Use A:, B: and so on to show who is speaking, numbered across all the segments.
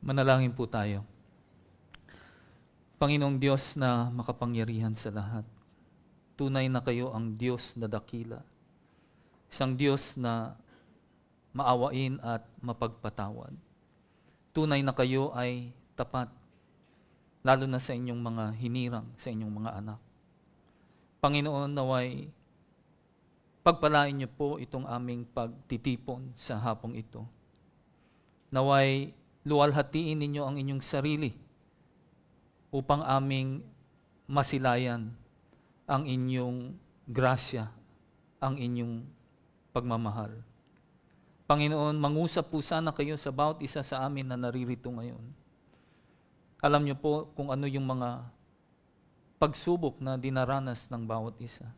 A: Manalangin po tayo. Panginoong Diyos na makapangyarihan sa lahat, tunay na kayo ang Diyos na dakila. Isang Diyos na maawain at mapagpatawad. Tunay na kayo ay tapat, lalo na sa inyong mga hinirang, sa inyong mga anak. Panginoon, naway pagpalain niyo po itong aming pagtitipon sa hapong ito. Naway luwalhatiin ninyo ang inyong sarili upang aming masilayan ang inyong grasya, ang inyong pagmamahal. Panginoon, mangusap po sana kayo sa bawat isa sa amin na naririto ngayon. Alam niyo po kung ano yung mga pagsubok na dinaranas ng bawat isa.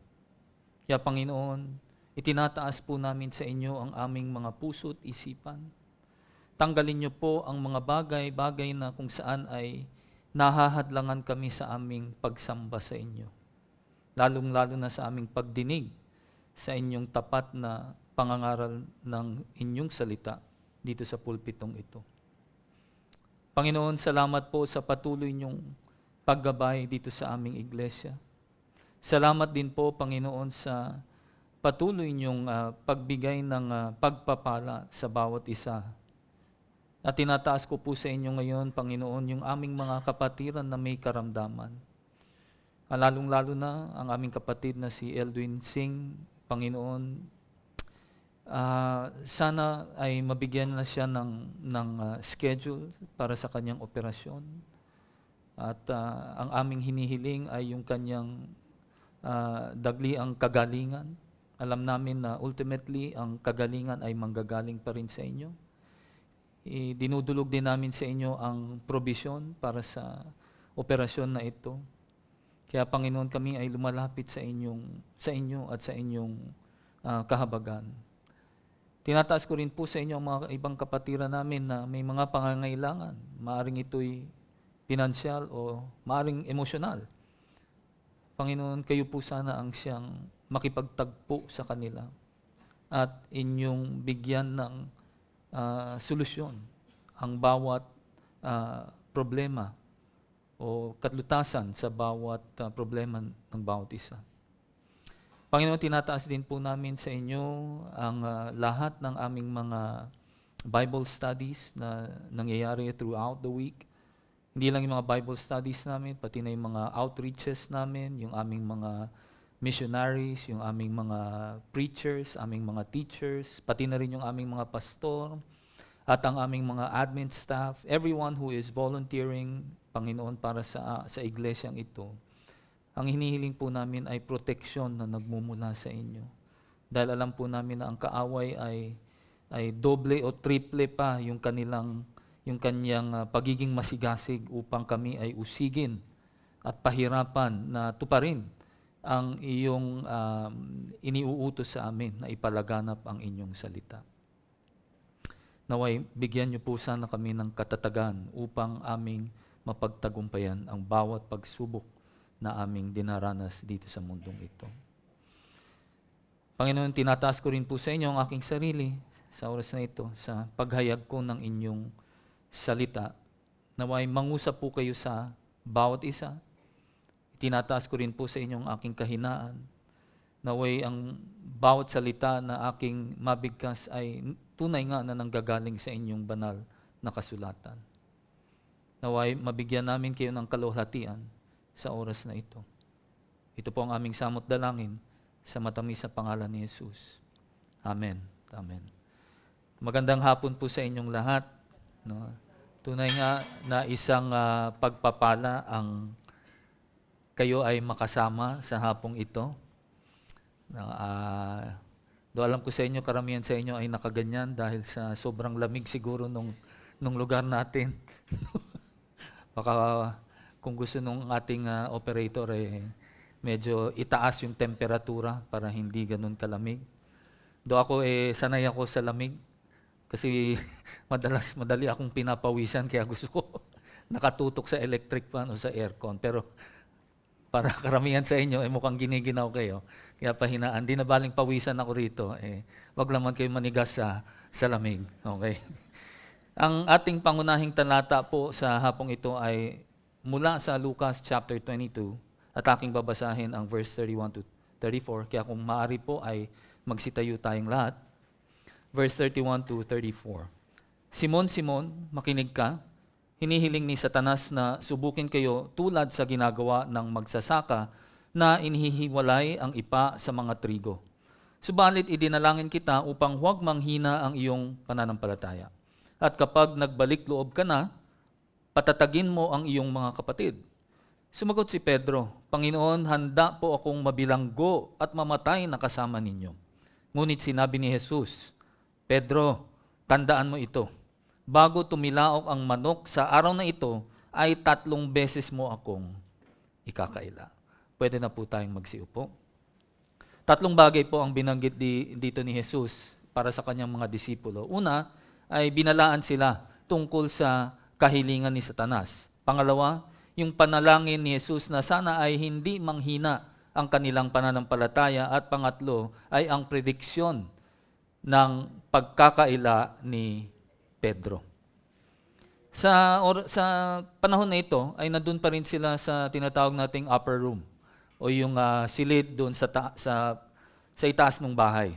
A: Kaya Panginoon, itinataas po namin sa inyo ang aming mga puso at isipan. Tanggalin niyo po ang mga bagay-bagay na kung saan ay nahahadlangan kami sa aming pagsamba sa inyo. Lalong-lalo na sa aming pagdinig sa inyong tapat na pangangaral ng inyong salita dito sa pulpitong ito. Panginoon, salamat po sa patuloy niyong paggabay dito sa aming iglesia. Salamat din po, Panginoon, sa patuloy niyong pagbigay ng pagpapala sa bawat isa. At tinataas ko po sa inyo ngayon, Panginoon, yung aming mga kapatiran na may karamdaman. Lalong-lalo na ang aming kapatid na si Eldwin Singh, Panginoon, sana ay mabigyan na siya ng schedule para sa kanyang operasyon. At ang aming hinihiling ay yung kanyang dagli ang kagalingan. Alam namin na ultimately ang kagalingan ay manggagaling pa rin sa inyo. Dinudulog din namin sa inyo ang provision para sa operasyon na ito. Kaya Panginoon, kami ay lumalapit sa inyo at sa inyong kahabagan. Tinataas ko rin po sa inyo ang mga ibang kapatiran namin na may mga pangangailangan. Maaring ito'y pinansyal o maaring emosyonal. Panginoon, kayo po sana ang siyang makipagtagpo sa kanila at inyong bigyan ng solusyon ang bawat problema o katlutasan sa bawat problema ng bawat isa. Panginoon, tinataas din po namin sa inyo ang lahat ng aming mga Bible studies na nangyayari throughout the week. Hindi lang yung mga Bible studies namin, pati na yung mga outreaches namin, yung aming mga missionaries, yung aming mga preachers, aming mga teachers, pati na rin yung aming mga pastor, at ang aming mga admin staff, everyone who is volunteering, Panginoon, para sa iglesyang ito. Ang hinihiling po namin ay proteksyon na nagmumula sa inyo. Dahil alam po namin na ang kaaway ay doble o triple pa yung kanyang pagiging masigasig upang kami ay usigin at pahirapan na tuparin ang iyong iniuutos sa amin na ipalaganap ang inyong salita. Naway, bigyan niyo po sana kami ng katatagan upang aming mapagtagumpayan ang bawat pagsubok na aming dinaranas dito sa mundong ito. Panginoon, tinataas ko rin po sa inyo ang aking sarili sa oras na ito sa paghayag ko ng inyong salita. Naway, mangusap po kayo sa bawat isa. Tinataas ko rin po sa inyong aking kahinaan. Naway, ang bawat salita na aking mabigkas ay tunay nga na nanggagaling sa inyong banal na kasulatan. Naway, mabigyan namin kayo ng kaluwalhatian sa oras na ito. Ito po ang aming samot dalangin sa matamis na pangalan ni Jesus. Amen. Amen. Magandang hapon po sa inyong lahat. No? Tunay nga na isang pagpapala ang kayo ay makasama sa hapong ito. Do alam ko sa inyo, karamihan sa inyo ay nakaganyan dahil sa sobrang lamig siguro nung lugar natin. Baka kung gusto nung ating operator medyo itaas yung temperatura para hindi ganun kalamig. Do ako sanay ako sa lamig kasi madali akong pinapawisan kaya gusto ko nakatutok sa electric fan o sa aircon. Pero para karamihan sa inyo mukhang giniginaw kayo. Kaya pahinaan, di na baling pawisan ako rito. Wag naman kayo manigas sa lamig. Okay? Ang ating pangunahing talata po sa hapong ito ay mula sa Lucas chapter 22 at aking babasahin ang verse 31 to 34. Kaya kung maaari po ay magsitayo tayong lahat. Verse 31 to 34. Simon, Simon, makinig ka. Hinihiling ni Satanas na subukin kayo tulad sa ginagawa ng magsasaka na inihihiwalay ang ipa sa mga trigo. Subalit idinalangin kita upang huwag manghina ang iyong pananampalataya. At kapag nagbalik loob ka na, patatagin mo ang iyong mga kapatid. Sumagot si Pedro, Panginoon, handa po akong mabilanggo at mamatay na kasama ninyo. Ngunit sinabi ni Jesus, Pedro, tandaan mo ito. Bago tumilaok ang manok sa araw na ito, ay 3 beses mo akong ikakaila. Pwede na po tayong magsiupo. 3 bagay po ang binanggit dito ni Jesus para sa kanyang mga disipulo. Una, ay binalaan sila tungkol sa kahilingan ni Satanas. Pangalawa, yung panalangin ni Jesus na sana ay hindi manghina ang kanilang pananampalataya. At pangatlo, ay ang prediksyon ng pagkakaila ni Pedro. Sa panahon na ito, ay nandun pa rin sila sa tinatawag nating upper room o yung silid doon sa itaas ng bahay.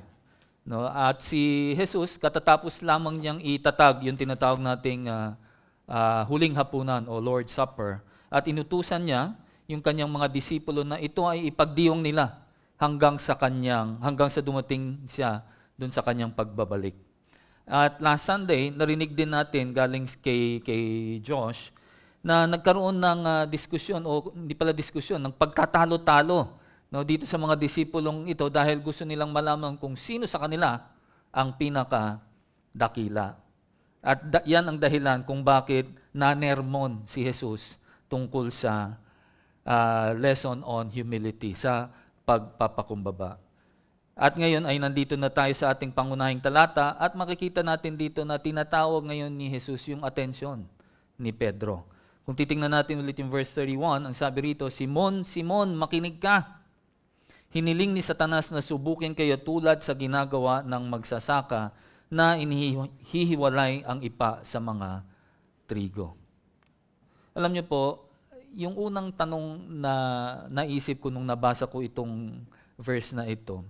A: No? At si Jesus, katatapos lamang niyang itatag yung tinatawag nating huling hapunan o Lord's Supper. At inutusan niya yung kanyang mga disipulo na ito ay ipagdiwang nila hanggang sa dumating siya doon sa kanyang pagbabalik. At last Sunday, narinig din natin galing kay Josh na nagkaroon ng diskusyon o hindi pala diskusyon, ng pagtatalo-talo dito sa mga disipulong ito dahil gusto nilang malaman kung sino sa kanila ang pinaka-dakila. At yan ang dahilan kung bakit nanermon si Jesus tungkol sa lesson on humility, sa pagpapakumbaba. At ngayon ay nandito na tayo sa ating pangunahing talata at makikita natin dito na tinatawag ngayon ni Jesus yung atensyon ni Pedro. Kung titingnan natin ulit yung verse 31, ang sabi rito, Simon, Simon, makinig ka. Hiniling ni Satanas na subukin kayo tulad sa ginagawa ng magsasaka na inihihiwalay ang ipa sa mga trigo. Alam niyo po, yung unang tanong na naisip ko nung nabasa ko itong verse na ito,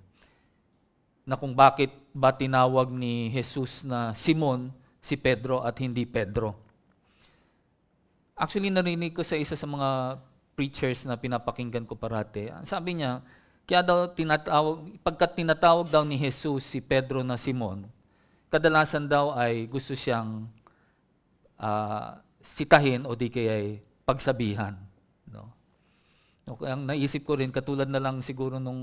A: na kung bakit ba tinawag ni Jesus na Simon si Pedro at hindi Pedro. Actually, narinig ko sa isa sa mga preachers na pinapakinggan ko parati. Sabi niya, kaya daw pagkat tinatawag daw ni Jesus si Pedro na Simon, kadalasan daw ay gusto siyang sitahin o di kaya pagsabihan. No? Ang naisip ko rin, katulad na lang siguro nung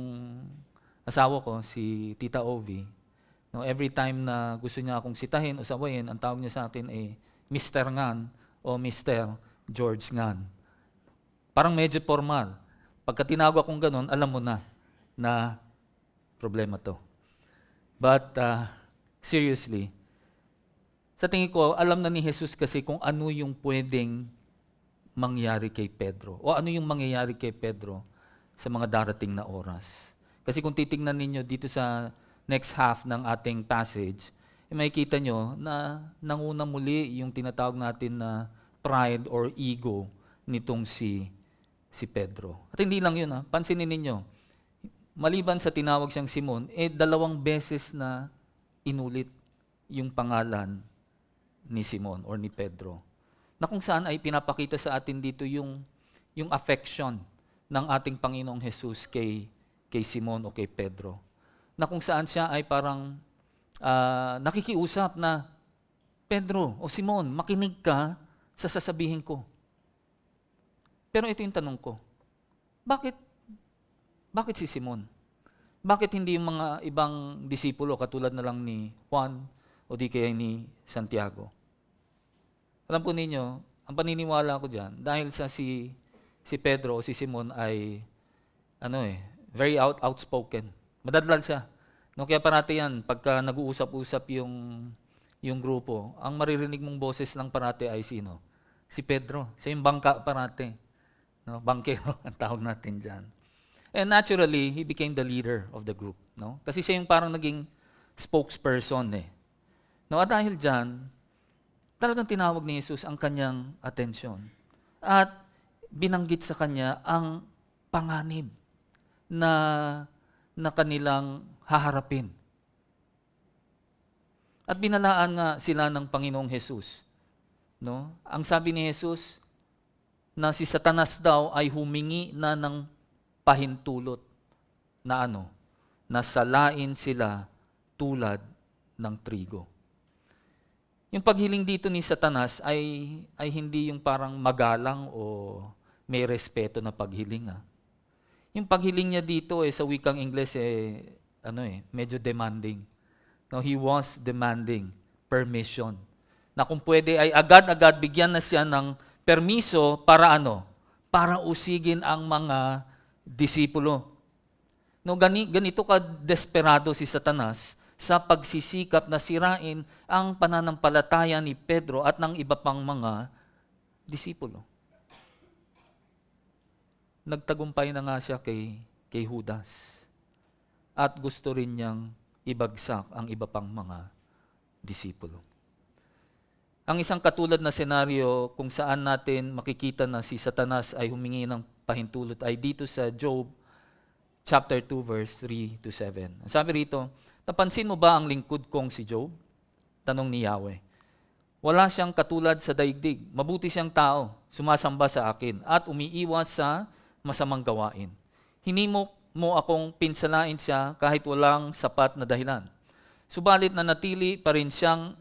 A: asawa ko, si Tita Ovi, every time na gusto niya akong sitahin o sawayin, ang tawag niya sa akin ay Mr. Ngan o Mr. George Ngan. Parang medyo formal. Pagka tinawag akong ganun, alam mo na problema to. But seriously, sa tingin ko, alam na ni Jesus kasi kung ano yung pwedeng mangyari kay Pedro o ano yung mangyayari kay Pedro sa mga darating na oras. Kasi kung titingnan ninyo dito sa next half ng ating passage, makikita nyo na nanguna muli yung tinatawag natin na pride or ego nitong si Pedro. At hindi lang yun, pansinin ninyo, maliban sa tinawag siyang Simon, 2 beses na inulit yung pangalan ni Simon or ni Pedro. Na kung saan ay pinapakita sa atin dito yung affection ng ating Panginoong Jesus kay Simon o kay Pedro. Na kung saan siya ay parang nakikiusap na, Pedro o Simon, makinig ka sa sasabihin ko. Pero ito yung tanong ko, bakit si Simon? Bakit hindi yung mga ibang disipulo katulad na lang ni Juan o di kaya ni Santiago? Alam po ninyo, ang paniniwala ko dyan, dahil sa si Pedro o si Simon ay very outspoken. Madadlal siya. Kaya parati yan, pagka nag-uusap-usap yung grupo, ang maririnig mong boses lang parati ay sino? Si Pedro. Siya yung bangka parati. Bangkero ang tawag natin dyan. And naturally, he became the leader of the group. Kasi siya yung parang naging spokesperson. At dahil dyan, Talagang tinawag ni Jesus ang kanyang atensyon. At binanggit sa kanya ang panganib na kanilang haharapin. At binalaan nga sila ng Panginoong Jesus. No? Ang sabi ni Jesus, na si Satanas daw ay humingi na ng pahintulot na na salain sila tulad ng trigo. Yung paghiling dito ni Satanas ay hindi yung parang magalang o may respeto na paghiling. Yung paghiling niya dito sa wikang Ingles medyo demanding. No, he was demanding permission. Na kung pwede ay agad-agad bigyan na siya ng permiso para para usigin ang mga disipulo. No, ganito ka desperado si Satanas sa pagsisikap na sirain ang pananampalataya ni Pedro at ng iba pang mga disipulo. Nagtagumpay na nga siya kay Judas. At gusto rin niyang ibagsak ang iba pang mga disipulo. Ang isang katulad na senaryo kung saan natin makikita na si Satanas ay humingi ng pahintulot ay dito sa Job chapter 2 verse 3 to 7. Sabi rito, napansin mo ba ang lingkod kong si Job? Tanong ni Yahweh. Wala siyang katulad sa daigdig. Mabuti siyang tao, sumasamba sa akin at umiiwas sa masamang gawain. Hinimok mo akong pinsalain siya kahit walang sapat na dahilan. Subalit na natili pa rin siyang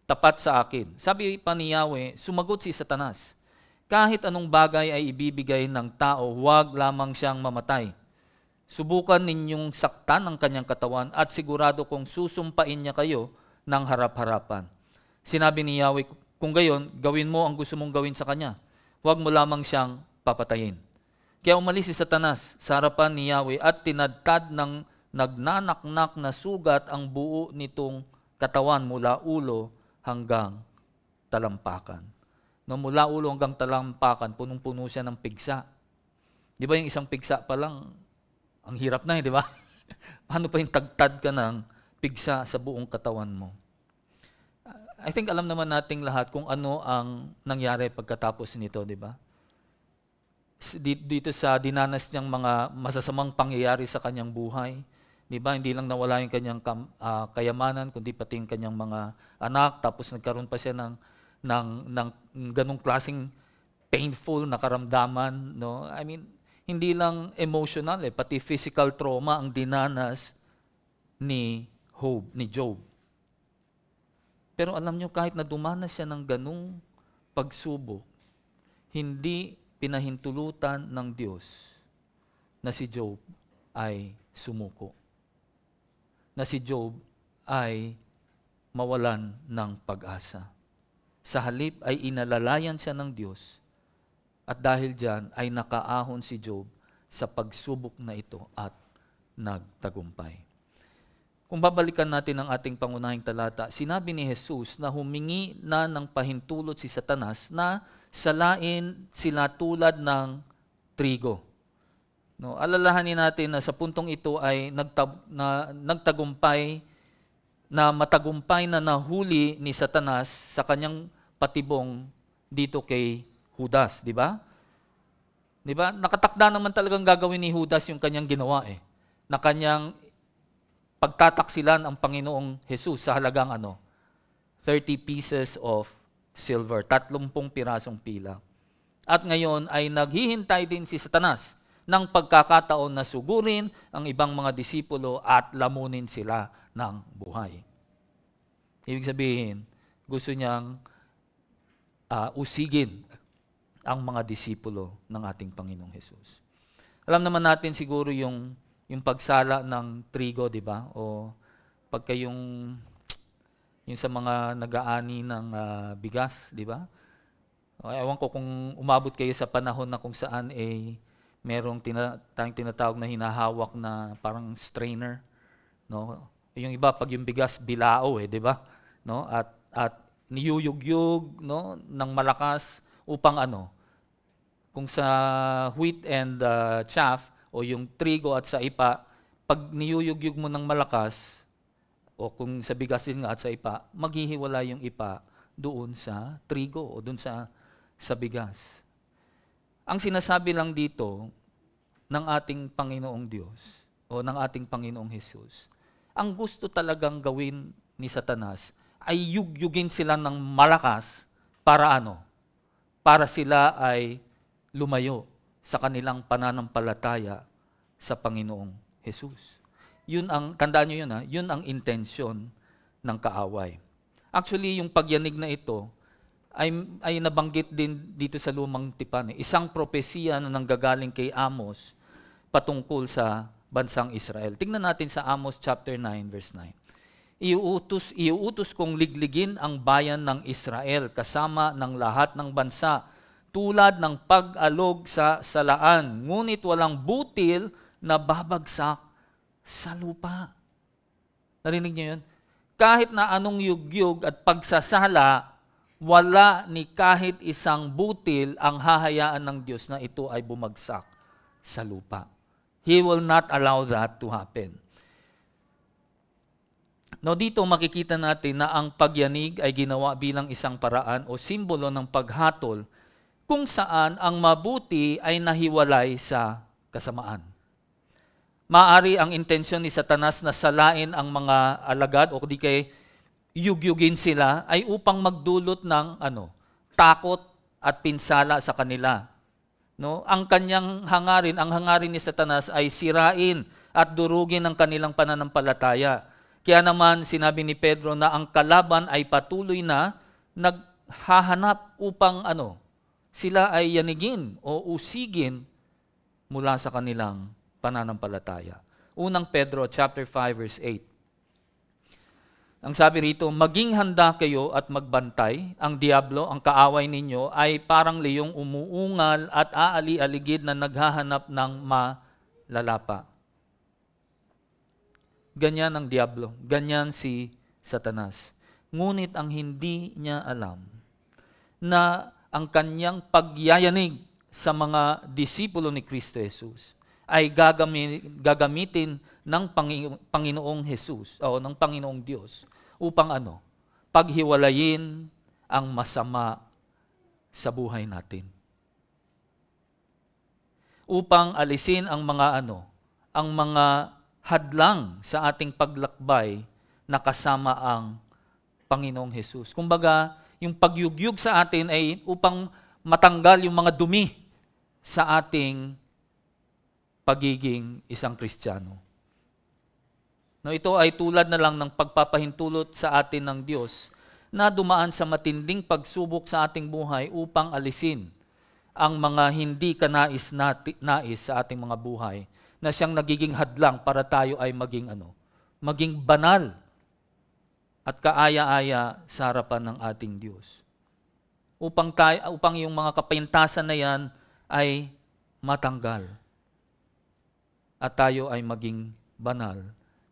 A: tapat sa akin. Sabi pa ni Yahweh, sumagot si Satanas, kahit anong bagay ay ibibigay ng tao, huwag lamang siyang mamatay. Subukan ninyong saktan ang kanyang katawan at sigurado kong susumpain niya kayo ng harap-harapan. Sinabi ni Yahweh, kung gayon, gawin mo ang gusto mong gawin sa kanya. Huwag mo lamang siyang papatayin. Kaya umalis si Satanas sa harapan ni Yahweh at tinadtad ng nagnanaknak na sugat ang buo nitong katawan mula ulo hanggang talampakan. No, mula ulo hanggang talampakan, punong-puno siya ng pigsa. Di ba yung isang pigsa pa lang, ang hirap na di ba? Paano pa yung tagtad ka ng pigsa sa buong katawan mo? I think alam naman nating lahat kung ano ang nangyari pagkatapos nito, di ba? Dito sa dinanas niyang mga masasamang pangyayari sa kanyang buhay, di ba? Hindi lang nawala yung kanyang kayamanan, kundi pati yung kanyang mga anak, tapos nagkaroon pa siya ng ganung klaseng painful na karamdaman, no? I mean, hindi lang emotional, pati physical trauma ang dinanas ni Job. Pero alam nyo, kahit na dumanas siya ng ganung pagsubok, hindi pinahintulutan ng Diyos na si Job ay sumuko. Na si Job ay mawalan ng pag-asa. Sa halip ay inalalayan siya ng Diyos at dahil diyan ay nakaahon si Job sa pagsubok na ito at nagtagumpay. Kung babalikan natin ang ating pangunahing talata, sinabi ni Jesus na humingi na ng pahintulot si Satanas na salain sila tulad ng trigo. No, alalahanin natin na sa puntong ito ay nagtagumpay na matagumpay na nahuli ni Satanas sa kanyang patibong dito kay Judas, di ba? Di ba? Nakatakda naman talagang gagawin ni Judas yung kanyang ginawa na kanyang pagtataksilan ang Panginoong Jesus sa halagang 30 pieces of silver, 30 pirasong pila. At ngayon ay naghihintay din si Satanas ng pagkakataon na sugurin ang ibang mga disipulo at lamunin sila ng buhay. Ibig sabihin, gusto niyang usigin ang mga disipulo ng ating Panginoong Jesus. Alam naman natin siguro yung pagsala ng trigo, di ba? O pagka yung sa mga nag-aani ng bigas, di ba? Ewan ko kung umabot kayo sa panahon na kung saan merong tayong tinatawag na hinahawak na parang strainer, no? Yung iba pag yung bigas bilao di ba? No? At niyuyugyug, no, ng malakas upang kung sa wheat and chaff o yung trigo at saipa, pag niyuyugyug mo ng malakas, o kung sa bigas din nga at saipa, maghihiwala yung ipa doon sa trigo o doon sa bigas. Ang sinasabi lang dito ng ating Panginoong Diyos o ng ating Panginoong Jesus, ang gusto talagang gawin ni Satanas ay yugyugin sila ng malakas para ano? Para sila ay lumayo sa kanilang pananampalataya sa Panginoong Jesus. Tandaan nyo yun, yun ang intensyon ng kaaway. Actually, yung pagyanig na ito ay nabanggit din dito sa Lumang Tipan. Isang propesiya na nanggagaling kay Amos patungkol sa bansang Israel. Tingnan natin sa Amos chapter 9, verse 9. Iuutos kong ligligin ang bayan ng Israel kasama ng lahat ng bansa tulad ng pag-alog sa salaan, ngunit walang butil na babagsak sa lupa. Narinig niyo yun? Kahit na anong yugyug at pagsasala, wala ni kahit isang butil ang hahayaan ng Diyos na ito ay bumagsak sa lupa. He will not allow that to happen. Now dito makikita natin na ang pagyanig ay ginawa bilang isang paraan o simbolo ng paghatol kung saan ang mabuti ay nahiwalay sa kasamaan. Maari ang intensyon ni Satanas na salain ang mga alagad o di kay yugyugin sila ay upang magdulot ng takot at pinsala sa kanila. No? Ang hangarin ni Satanas ay sirain at durugin ang kanilang pananampalataya. Kaya naman sinabi ni Pedro na ang kalaban ay patuloy na naghahanap upang sila ay yanigin o usigin mula sa kanilang pananampalataya. Unang Pedro chapter 5 verse 8. Ang sabi rito, maging handa kayo at magbantay. Ang diablo, ang kaaway ninyo, ay parang leyong umuungal at aali-aligid na naghahanap ng malalapa. Ganyan ang diablo, ganyan si Satanas. Ngunit ang hindi niya alam na ang kanyang pagyayanig sa mga disipulo ni Kristo Jesus ay gagamitin ng Panginoong Jesus o ng Panginoong Diyos upang paghiwalayin ang masama sa buhay natin. Upang alisin ang mga hadlang sa ating paglakbay na kasama ang Panginoong Jesus. Kumbaga, yung pagyugyug sa atin ay upang matanggal yung mga dumi sa ating pagiging isang Kristiyano. No, ito ay tulad na lang ng pagpapahintulot sa atin ng Diyos na dumaan sa matinding pagsubok sa ating buhay upang alisin ang mga hindi kanais sa ating mga buhay na siyang nagiging hadlang para tayo ay maging banal at kaaya-aya sa harapan ng ating Diyos. Upang yung mga kapintasan na yan ay matanggal at tayo ay maging banal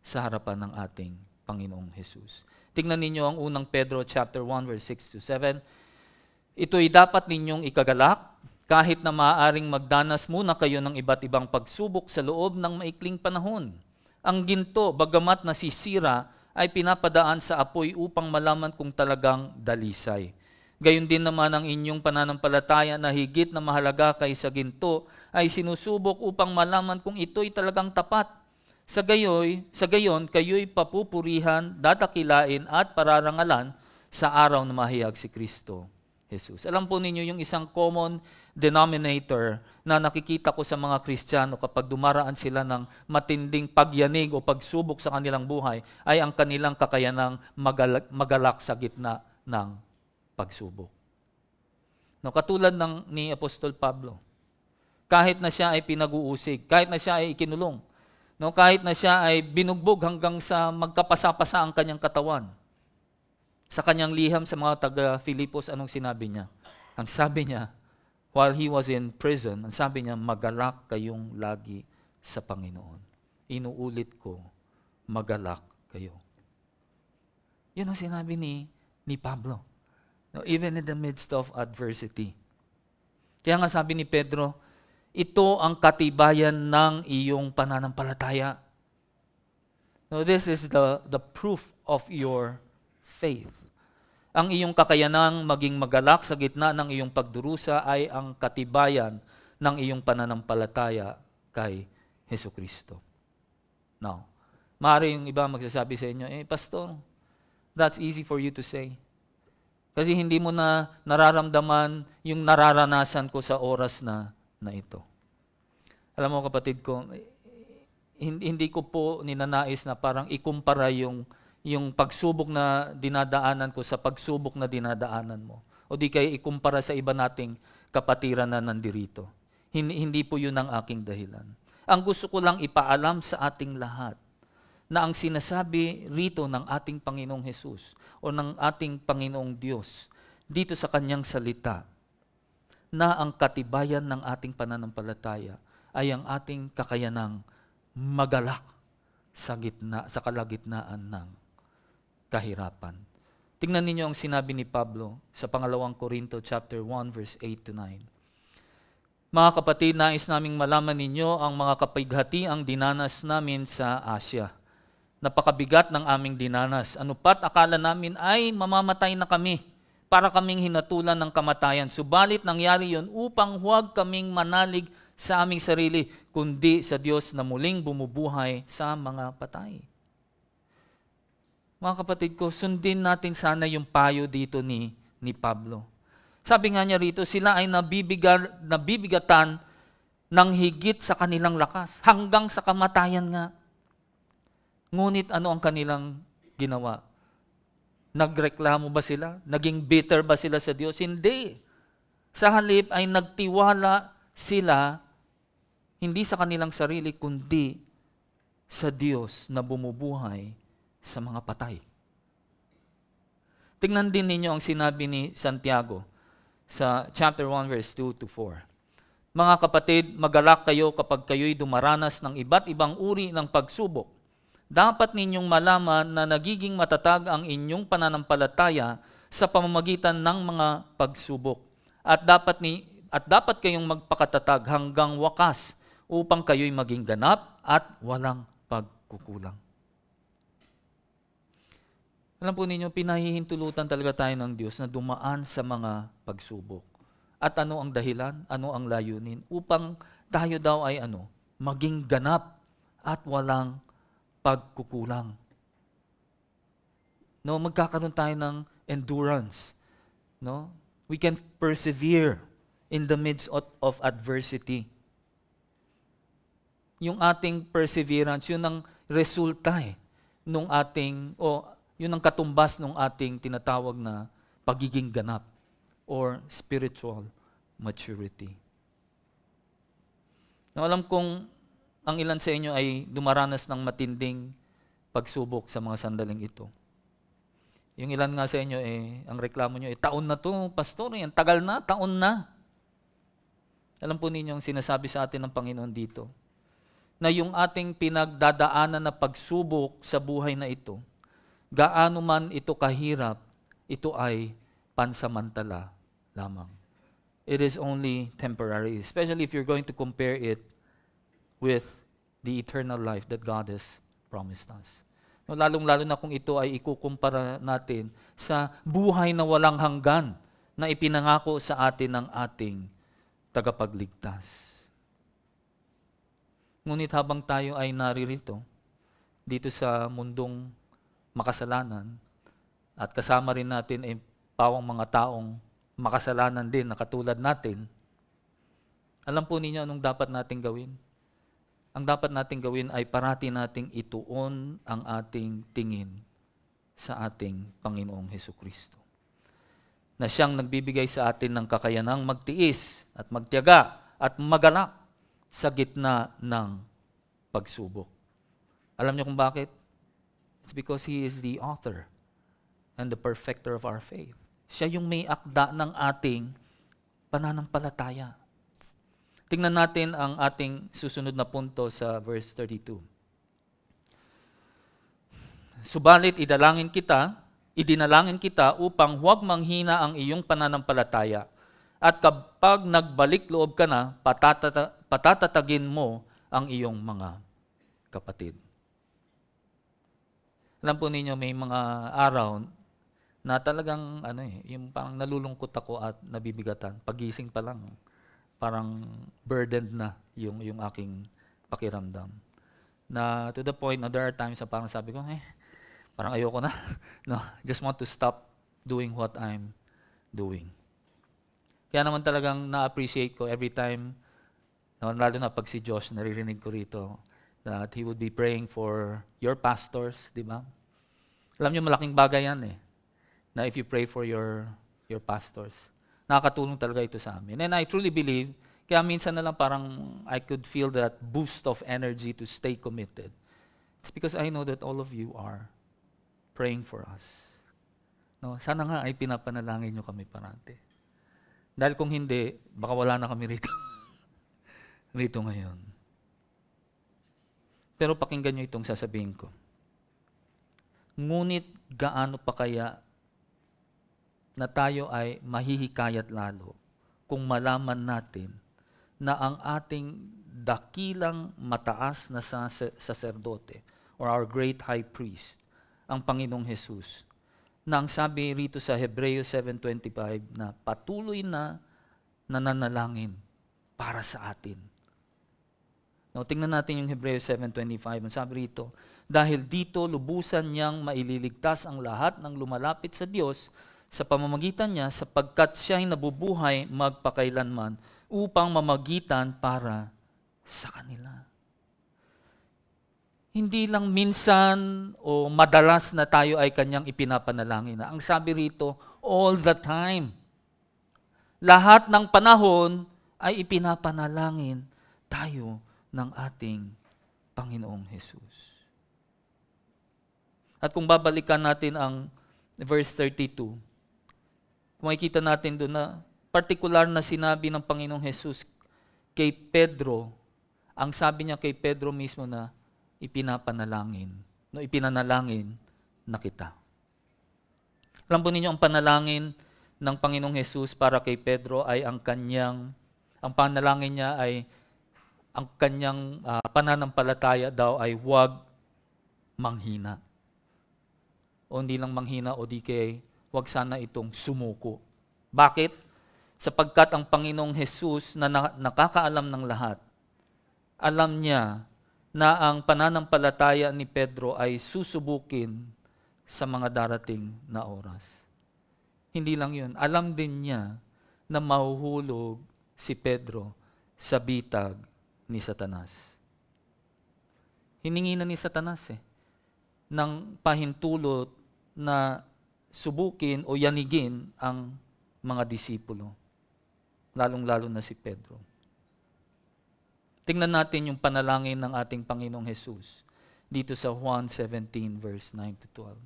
A: sa harapan ng ating Panginoong Jesus. Tingnan ninyo ang unang Pedro chapter 1 verse 6 to 7. Ito'y dapat ninyong ikagalak kahit na maaaring magdanas muna kayo ng iba't ibang pagsubok sa loob ng maikling panahon. Ang ginto, bagamat nasisira, ay pinapadaan sa apoy upang malaman kung talagang dalisay. Gayon din naman ang inyong pananampalataya na higit na mahalaga kaysa ginto ay sinusubok upang malaman kung ito'y talagang tapat. Sa gayon, kayo'y papupurihan, dadakilain at pararangalan sa araw na mahayag si Kristo Jesus. Alam po ninyo yung isang common denominator na nakikita ko sa mga Kristiyano kapag dumaraan sila ng matinding pagyanig o pagsubok sa kanilang buhay ay ang kanilang kakayanang magalak sa gitna ng pagsubok. No, katulad ni Apostol Pablo, kahit na siya ay pinag-uusig, kahit na siya ay ikinulong, no, kahit na siya ay binugbog hanggang sa magkapasa-pasa ang kanyang katawan, sa kanyang liham sa mga taga-Filipos, anong sinabi niya? Ang sabi niya, while he was in prison, ang sabi niya, magalak kayong lagi sa Panginoon. Inuulit ko, magalak kayo. Yun ang sinabi ni Pablo. No, even in the midst of adversity. Kaya nga sabi ni Pedro, ito ang katibayan ng iyong pananampalataya. No, this is the proof of your faith. Ang iyong kakayanang maging magalak sa gitna ng iyong pagdurusa ay ang katibayan ng iyong pananampalataya kay Hesukristo. Now, maaari yung iba magsasabi sa inyo, Pastor, that's easy for you to say. Kasi hindi mo na nararamdaman yung nararanasan ko sa oras na ito. Alam mo kapatid ko, hindi ko po ninanais na parang ikumpara yung pagsubok na dinadaanan ko sa pagsubok na dinadaanan mo. O di kaya ikumpara sa iba nating kapatiran na nandirito. Hindi po yun ang aking dahilan. Ang gusto ko lang ipaalam sa ating lahat na ang sinasabi rito ng ating Panginoong Hesus o ng ating Panginoong Diyos dito sa kanyang salita na ang katibayan ng ating pananampalataya ay ang ating kakayanang magalak sa kalagitnaan ng kahirapan. Tingnan ninyo ang sinabi ni Pablo sa pangalawang Korinto chapter 1 verse 8 to 9. Mga kapatid, nais naming malaman ninyo ang mga kapighatiang dinanas namin sa Asya. Napakabigat ng aming dinanas. Ano pat akala namin ay mamamatay na kami para kaming hinatulan ng kamatayan. Subalit nangyari yon upang huwag kaming manalig sa aming sarili, kundi sa Diyos na muling bumubuhay sa mga patay. Mga kapatid ko, sundin natin sana yung payo dito ni Pablo. Sabi nga niya rito, sila ay nabibigatan ng higit sa kanilang lakas, hanggang sa kamatayan nga. Ngunit ano ang kanilang ginawa? Nagreklamo ba sila? Naging bitter ba sila sa Diyos? Hindi. Sa halip ay nagtiwala sila hindi sa kanilang sarili, kundi sa Diyos na bumubuhay sa mga patay. Tingnan din ninyo ang sinabi ni Santiago sa chapter 1 verse 2 to 4. Mga kapatid, magalak kayo kapag kayo'y dumaranas ng iba't ibang uri ng pagsubok. Dapat ninyong malaman na nagiging matatag ang inyong pananampalataya sa pamamagitan ng mga pagsubok. At dapat kayong magpakatatag hanggang wakas upang kayo'y maging ganap at walang pagkukulang. Alam po ninyo, pinahihintulutan talaga tayo ng Diyos na dumaan sa mga pagsubok. At ano ang dahilan? Ano ang layunin? Upang tayo daw ay maging ganap at walang pagkukulang. No, magkakaroon tayo ng endurance. No? We can persevere in the midst of adversity. Yung ating perseverance, yun ang resulta nung ating yun ang katumbas ng ating tinatawag na pagiging ganap or spiritual maturity. Now, alam kong ang ilan sa inyo ay dumaranas ng matinding pagsubok sa mga sandaling ito. Yung ilan nga sa inyo, ang reklamo nyo, taon na to, pastor, ang tagal na, taon na. Alam po ninyo ang sinasabi sa atin ng Panginoon dito, na yung ating pinagdadaanan na pagsubok sa buhay na ito, gaano man ito kahirap, ito ay pansamantala lamang. It is only temporary, especially if you're going to compare it with the eternal life that God has promised us. No, lalong-lalo na kung ito ay ikukumpara natin sa buhay na walang hanggan na ipinangako sa atin ng ating tagapagligtas. Ngunit habang tayo ay naririto dito sa mundong makasalanan at kasama rin natin ay pawang mga taong makasalanan din na katulad natin, alam po ninyo anong dapat nating gawin? Ang dapat nating gawin ay parati nating ituon ang ating tingin sa ating Panginoong Hesukristo. Na siyang nagbibigay sa atin ng kakayanang magtiis at magtiyaga at magalak sa gitna ng pagsubok. Alam niyo kung bakit? It's because He is the author and the perfecter of our faith. Siya yung may akda ng ating pananampalataya. Tingnan natin ang ating susunod na punto sa verse 32. Subalit idinalangin kita upang huwag manghina ang iyong pananampalataya. At kapag nagbalik loob ka na, patatatagin mo ang iyong mga kapatid. Alam po ninyo, may mga araw na talagang yung parang nalulungkot ako at nabibigatan. Pagising pa lang, parang burdened na yung aking pakiramdam. Na to the point na there are times na parang sabi ko, parang ayoko na. No, just want to stop doing what I'm doing. Kaya naman talagang na-appreciate ko every time, lalo na pag si Josh, naririnig ko rito, that he would be praying for your pastors, di ba? Alam niyo, malaking bagay yan na if you pray for your pastors. Nakakatulong talaga ito sa amin. And I truly believe, kaya minsan na lang parang I could feel that boost of energy to stay committed. It's because I know that all of you are praying for us. No, sana nga ay pinapanalangin nyo kami parati. Dahil kung hindi, baka wala na kami rito. Rito ngayon. Pero pakinggan nyo itong sasabihin ko. Ngunit gaano pa kaya na tayo ay mahihikayat lalo kung malaman natin na ang ating dakilang mataas na saserdote or our great high priest, ang Panginoong Jesus, na ang sabi rito sa Hebreo 7:25 na patuloy na nananalangin para sa atin. Now, tingnan natin yung Hebreo 7:25. Ang sabi rito, dahil dito lubusan niyang maililigtas ang lahat ng lumalapit sa Diyos sa pamamagitan niya sapagkat siya'y nabubuhay magpakailanman upang mamagitan para sa kanila. Hindi lang minsan o madalas na tayo ay kanyang ipinapanalangin. Ang sabi rito, all the time. Lahat ng panahon ay ipinapanalangin tayo ng ating Panginoong Jesus. At kung babalikan natin ang verse 32, makikita natin doon na partikular na sinabi ng Panginoong Jesus kay Pedro, ang sabi niya kay Pedro mismo na ipinanalangin na kita. Alam po ninyo, ang panalangin ng Panginoong Jesus para kay Pedro ay ang panalangin niya ay ang kanyang pananampalataya daw ay huwag manghina. O hindi lang manghina o di kay huwag sana itong sumuko. Bakit? Sapagkat ang Panginoong Jesus na nakakaalam ng lahat, alam niya na ang pananampalataya ni Pedro ay susubukin sa mga darating na oras. Hindi lang yun. Alam din niya na mahuhulog si Pedro sa bitag ni Satanas. Hiningi na ni Satanas ng pahintulot na subukin o yanigin ang mga disipulo. Lalong-lalo na si Pedro. Tingnan natin yung panalangin ng ating Panginoong Jesus dito sa Juan 17 verse 9 to 12.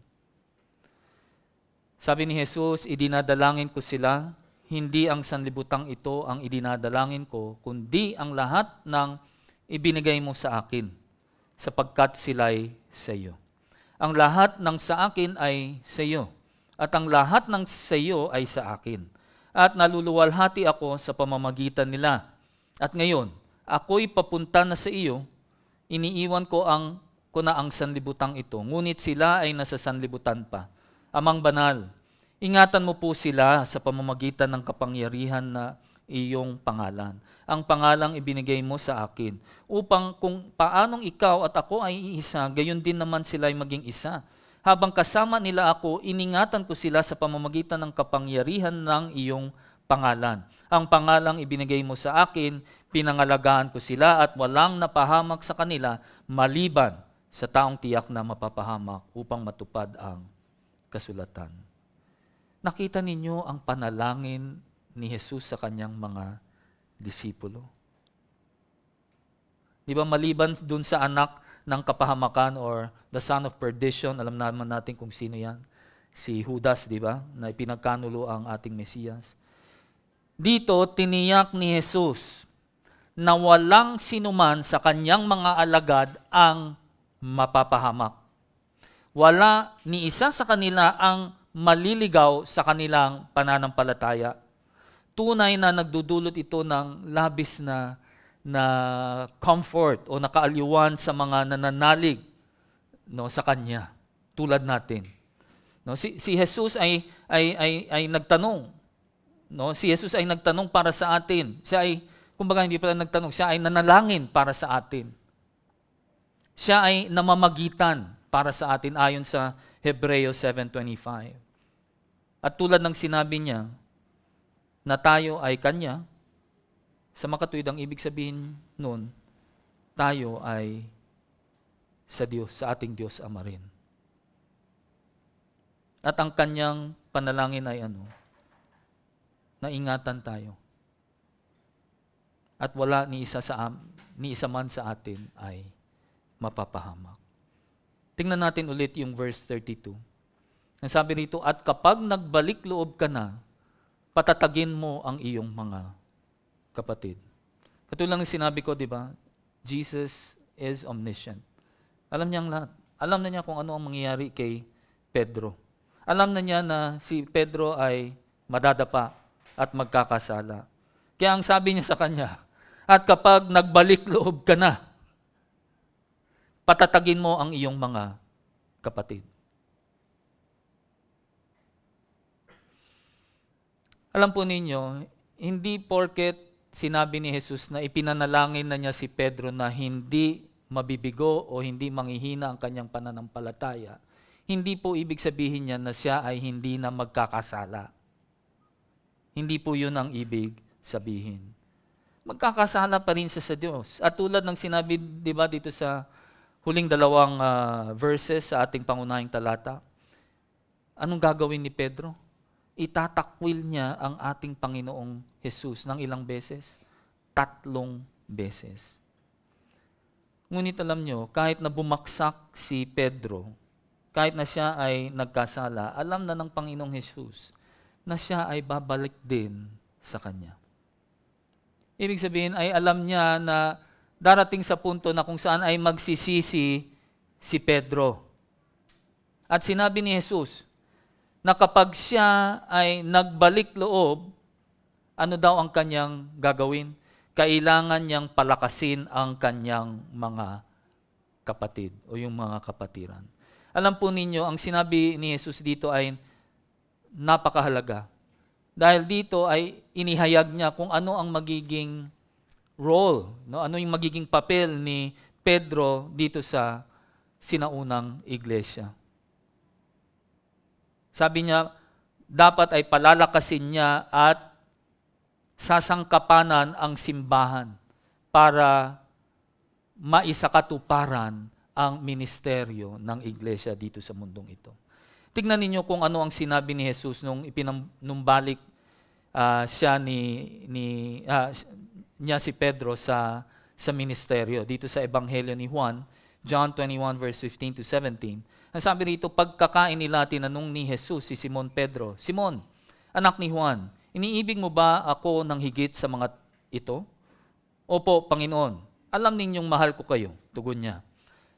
A: Sabi ni Jesus, idinadalangin ko sila, hindi ang sanlibutang ito ang idinadalangin ko, kundi ang lahat ng ibinigay mo sa akin, sapagkat sila'y sa iyo. Ang lahat ng sa akin ay sa iyo, at ang lahat ng sa iyo ay sa akin. At naluluwalhati ako sa pamamagitan nila. At ngayon, ako'y papunta na sa iyo, iniiwan ko na ang sanlibutang ito, ngunit sila ay nasa sanlibutan pa. Amang banal, ingatan mo po sila sa pamamagitan ng kapangyarihan na iyong pangalan. Ang pangalang ibinigay mo sa akin, upang kung paanong ikaw at ako ay iisa, gayon din naman sila ay maging isa. Habang kasama nila ako, iningatan ko sila sa pamamagitan ng kapangyarihan ng iyong pangalan. Ang pangalang ibinigay mo sa akin, pinangalagaan ko sila at walang napahamak sa kanila maliban sa taong tiyak na mapapahamak upang matupad ang kasulatan. Nakita ninyo ang panalangin ni Jesus sa kanyang mga disipulo. Di ba maliban dun sa anak ng kapahamakan or the son of perdition, alam naman natin kung sino yan. Si Judas, di ba? Na ipinagkanulo ang ating Mesiyas. Dito, tiniyak ni Jesus na walang sinuman sa kanyang mga alagad ang mapapahamak. Wala ni isa sa kanila ang maliligaw sa kanilang pananampalataya. Tunay na nagdudulot ito ng labis na comfort o nakaaliwan sa mga nananalig sa Kanya, tulad natin. No, si Jesus ay nagtanong. No, si Jesus ay nagtanong para sa atin. Siya ay kumbaga hindi pala nagtanong, siya ay nanalangin para sa atin. Siya ay namamagitan para sa atin ayon sa Hebreo 7:25. At tulad ng sinabi niya na tayo ay kanya, sa makatuwid ang ibig sabihin nun, tayo ay sa Diyos, sa ating Diyos Ama rin. At ang kanyang panalangin ay naingatan tayo. At wala ni isa man sa atin ay mapapahamak. Tingnan natin ulit yung verse 32. Ang sabi rito, at kapag nagbalik loob ka na, patatagin mo ang iyong mga kapatid. Katulad ng sinabi ko, di ba? Jesus is omniscient. Alam niya ang lahat. Alam na niya kung ano ang mangyayari kay Pedro. Alam na niya na si Pedro ay madadapa at magkakasala. Kaya ang sabi niya sa kanya, at kapag nagbalik loob ka na, patatagin mo ang iyong mga kapatid. Alam po ninyo, hindi porket sinabi ni Jesus na ipinanalangin na niya si Pedro na hindi mabibigo o hindi manghihina ang kanyang pananampalataya, hindi po ibig sabihin niya na siya ay hindi na magkakasala. Hindi po yun ang ibig sabihin. Magkakasala pa rin siya sa Diyos. At tulad ng sinabi, di ba, dito sa huling dalawang verses sa ating pangunahing talata, anong gagawin ni Pedro? Itatakwil niya ang ating Panginoong Jesus ng ilang beses? 3 beses. Ngunit alam nyo, kahit na bumaksak si Pedro, kahit na siya ay nagkasala, alam na ng Panginoong Jesus na siya ay babalik din sa Kanya. Ibig sabihin ay alam niya na darating sa punto na kung saan ay magsisisi si Pedro. At sinabi ni Jesus na kapag siya ay nagbalik loob, ano daw ang kanyang gagawin? Kailangan niyang palakasin ang kanyang mga kapatid o yung mga kapatiran. Alam po ninyo, ang sinabi ni Jesus dito ay napakahalaga. Dahil dito ay inihayag niya kung ano ang magiging role, no? Ano yung magiging papel ni Pedro dito sa sinaunang iglesia. Sabi niya, dapat ay palalakasin niya at sasangkapanan ang simbahan para maisakatuparan ang ministeryo ng iglesia dito sa mundong ito. Tignan ninyo kung ano ang sinabi ni Jesus nung ipinumbalik niya si Pedro sa ministeryo dito sa Ebanghelyo ni Juan, John 21 verse 15 to 17. Ang sabi rito, pagkakain nila, tinanong ni Jesus si Simon Pedro, Simon, anak ni Juan, iniibig mo ba ako ng higit sa mga ito? Opo, Panginoon. Alam ninyong mahal ko kayo, tugon niya.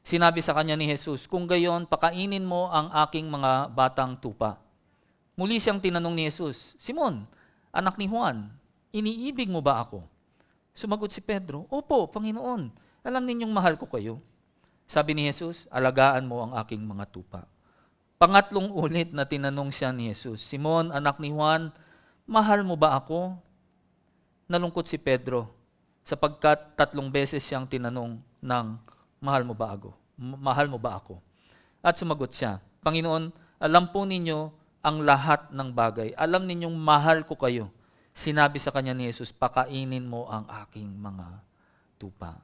A: Sinabi sa kanya ni Jesus, kung gayon, pakainin mo ang aking mga batang tupa. Muli siyang tinanong ni Jesus, Simon, anak ni Juan, iniibig mo ba ako? Sumagot si Pedro, opo, Panginoon. Alam ninyong mahal ko kayo. Sabi ni Jesus, alagaan mo ang aking mga tupa. Pangatlong ulit na tinanong siya ni Jesus, Simon, anak ni Juan, mahal mo ba ako? Nalungkot si Pedro sapagkat 3 beses siyang tinanong ng mahal mo ba ako? Mahal mo ba ako? At sumagot siya, Panginoon, alam po ninyo ang lahat ng bagay. Alam ninyong mahal ko kayo. Sinabi sa kanya ni Jesus, pakainin mo ang aking mga tupa.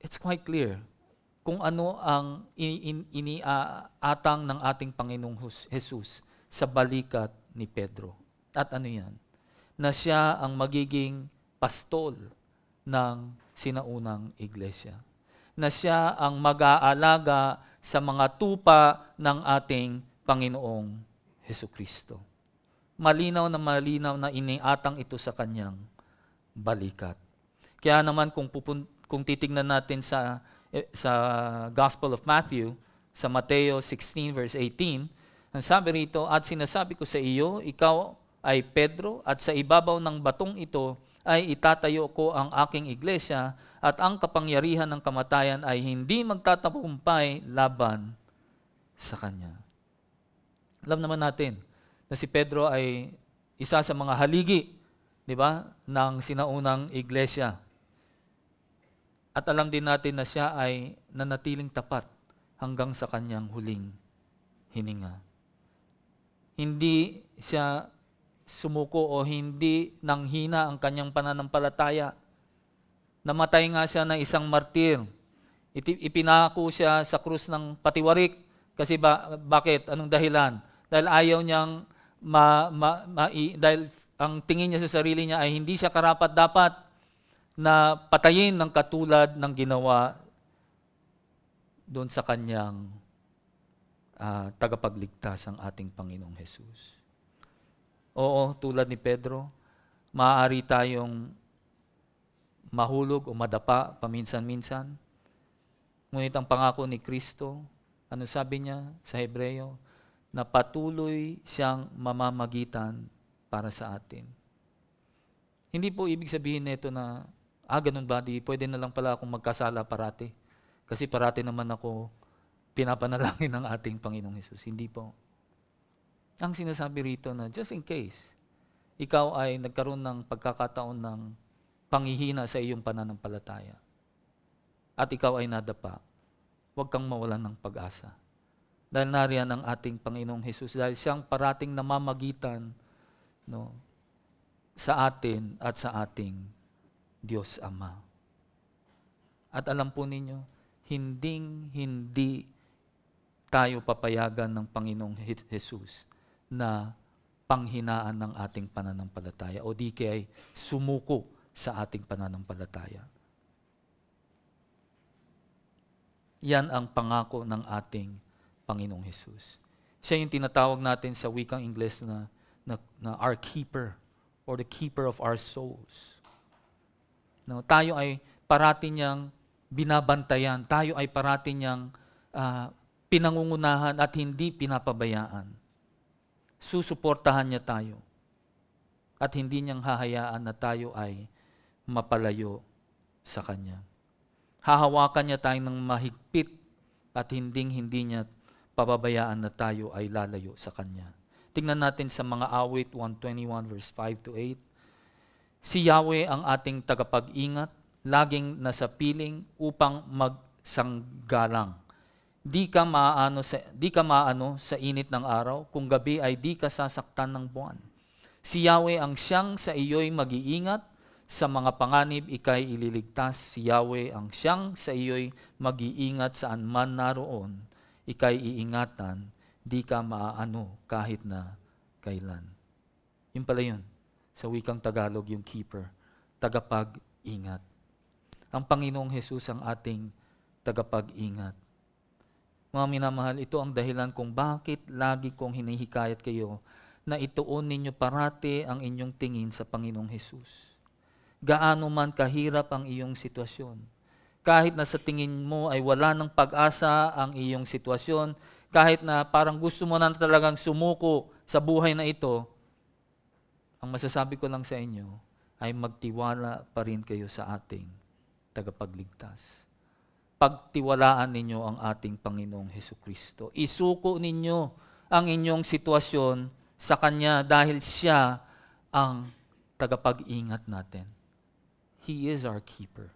A: It's quite clear kung ano ang iniatang ng ating Panginoong Jesus sa balikat ni Pedro. At ano yan? Na siya ang magiging pastol ng sinaunang iglesia. Na siya ang mag-aalaga sa mga tupa ng ating Panginoong Hesukristo. Malinaw na iniatang ito sa kanyang balikat. Kaya naman kung titignan natin sa Gospel of Matthew, sa Mateo 16 verse 18, ang sabi rito, at sinasabi ko sa iyo, ikaw ay Pedro, at sa ibabaw ng batong ito ay itatayo ko ang aking iglesia, at ang kapangyarihan ng kamatayan ay hindi magtatagumpay laban sa Kanya. Alam naman natin na si Pedro ay isa sa mga haligi, di ba, ng sinaunang iglesia. At alam din natin na siya ay nanatiling tapat hanggang sa kanyang huling hininga. Hindi siya sumuko o hindi nanghina ang kanyang pananampalataya. Namatay nga siya na isang martir. Ipinako siya sa krus ng patiwarik. Kasi bakit? Anong dahilan? Dahil ayaw niyang dahil ang tingin niya sa sarili niya ay hindi siya karapat-dapat na patayin ng katulad ng ginawa doon sa kanyang tagapagligtas ang ating Panginoong Jesus. Oo, tulad ni Pedro, maaari tayong mahulog o madapa paminsan-minsan. Ngunit ang pangako ni Kristo, ano sabi niya sa Hebreo? Na patuloy siyang mamamagitan para sa atin. Hindi po ibig sabihin nito na, ganun ba, pwede na lang pala akong magkasala parati. Kasi parati naman ako pinapanalangin ng ating Panginoong Hesus. Hindi po. Ang sinasabi rito na just in case, ikaw ay nagkaroon ng pagkakataon ng panghihina sa iyong pananampalataya at ikaw ay nadapa, huwag kang mawalan ng pag-asa. Dahil nariyan ang ating Panginoong Hesus, dahil siyang parating namamagitan sa atin at sa ating Diyos Ama. At alam po ninyo, hindi tayo papayagan ng Panginoong Hesus na panghinaan ng ating pananampalataya o di kaya sumuko sa ating pananampalataya. Yan ang pangako ng ating Panginoong Hesus. Siya yung tinatawag natin sa wikang Ingles na our keeper or the keeper of our souls. No, tayo ay parati niyang binabantayan. Tayo ay parati niyang pinangungunahan at hindi pinapabayaan. Susuportahan niya tayo. At hindi niyang hahayaan na tayo ay mapalayo sa Kanya. Hahawakan niya tayo ng mahigpit at hindi niya pababayaan na tayo ay lalayo sa Kanya. Tingnan natin sa mga awit 121 verse 5 to 8. Si Yahweh ang ating tagapag-ingat, laging nasa piling upang magsanggalang. Di ka maano sa init ng araw, kung gabi ay di ka sasaktan ng buwan. Si Yahweh ang siyang sa iyo'y mag-iingat, sa mga panganib ika'y ililigtas. Si Yahweh ang siyang sa iyo'y mag-iingat saan man naroon, ika'y iingatan, di ka maaano kahit na kailan. Yun pala yun. Sa wikang Tagalog, yung keeper, tagapag-ingat. Ang Panginoong Hesus ang ating tagapag-ingat. Mga minamahal, ito ang dahilan kung bakit lagi kong hinihikayat kayo na ituon ninyo parati ang inyong tingin sa Panginoong Hesus. Gaano man kahirap ang iyong sitwasyon, kahit na sa tingin mo ay wala ng pag-asa ang iyong sitwasyon, kahit na parang gusto mo na talagang sumuko sa buhay na ito, ang masasabi ko lang sa inyo ay magtiwala pa rin kayo sa ating tagapagligtas. Pagtiwalaan ninyo ang ating Panginoong Hesukristo. Isuko ninyo ang inyong sitwasyon sa Kanya dahil Siya ang tagapag-ingat natin. He is our keeper.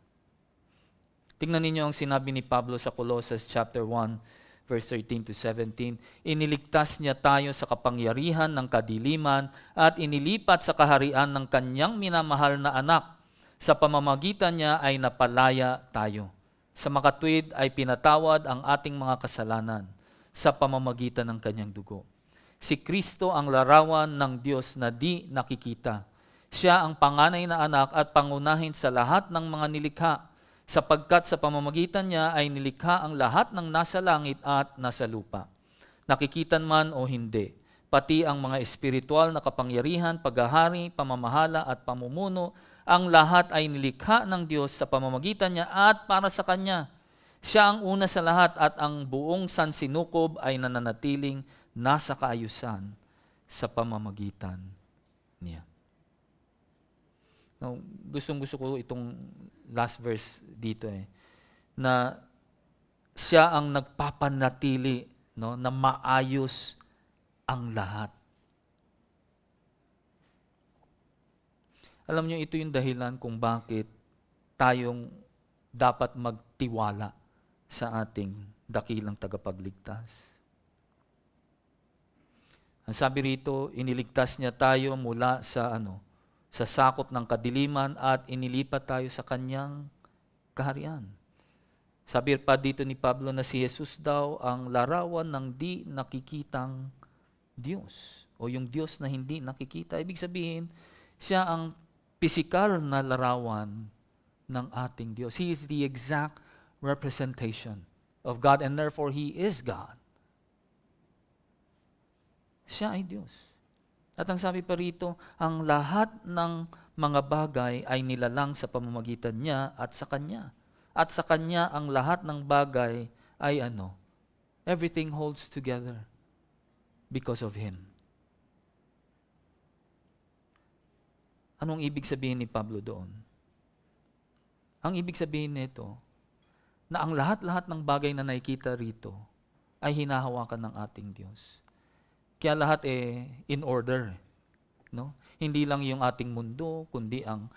A: Tingnan ninyo ang sinabi ni Pablo sa Colossus chapter 1, verse 13 to 17. Iniligtas niya tayo sa kapangyarihan ng kadiliman at inilipat sa kaharian ng Kanyang minamahal na anak. Sa pamamagitan niya ay napalaya tayo. Sa makatwid ay pinatawad ang ating mga kasalanan sa pamamagitan ng Kanyang dugo. Si Kristo ang larawan ng Diyos na di nakikita. Siya ang panganay na anak at pangunahin sa lahat ng mga nilikha, sapagkat sa pamamagitan niya ay nilikha ang lahat ng nasa langit at nasa lupa. Nakikitan man o hindi, pati ang mga espiritual na kapangyarihan, paghahari, pamamahala at pamumuno, ang lahat ay nilikha ng Diyos sa pamamagitan niya at para sa Kanya. Siya ang una sa lahat at ang buong sansinukob ay nananatiling nasa kaayusan sa pamamagitan niya. Now, gustong-gusto ko itong last verse dito na siya ang nagpapanatili no, na maayos ang lahat. Alam niyo, ito yung dahilan kung bakit tayong dapat magtiwala sa ating dakilang tagapagligtas. Ang sabi rito, iniligtas niya tayo mula sa sa sakop ng kadiliman at inilipat tayo sa kanyang kaharian. Sabi pa dito ni Pablo na si Jesus daw ang larawan ng di nakikitang Diyos o yung Diyos na hindi nakikita. Ibig sabihin, siya ang pisikal na larawan ng ating Diyos. He is the exact representation of God and therefore He is God. Siya ay Diyos. At ang sabi pa rito, ang lahat ng mga bagay ay nilalang sa pamamagitan niya at sa Kanya. At sa Kanya ang lahat ng bagay ay everything holds together because of Him. Anong ibig sabihin ni Pablo doon? Ang ibig sabihin nito, na ang lahat-lahat ng bagay na nakikita rito ay hinahawakan ng ating Diyos. Kaya lahat in order, no? Hindi lang yung ating mundo, kundi ang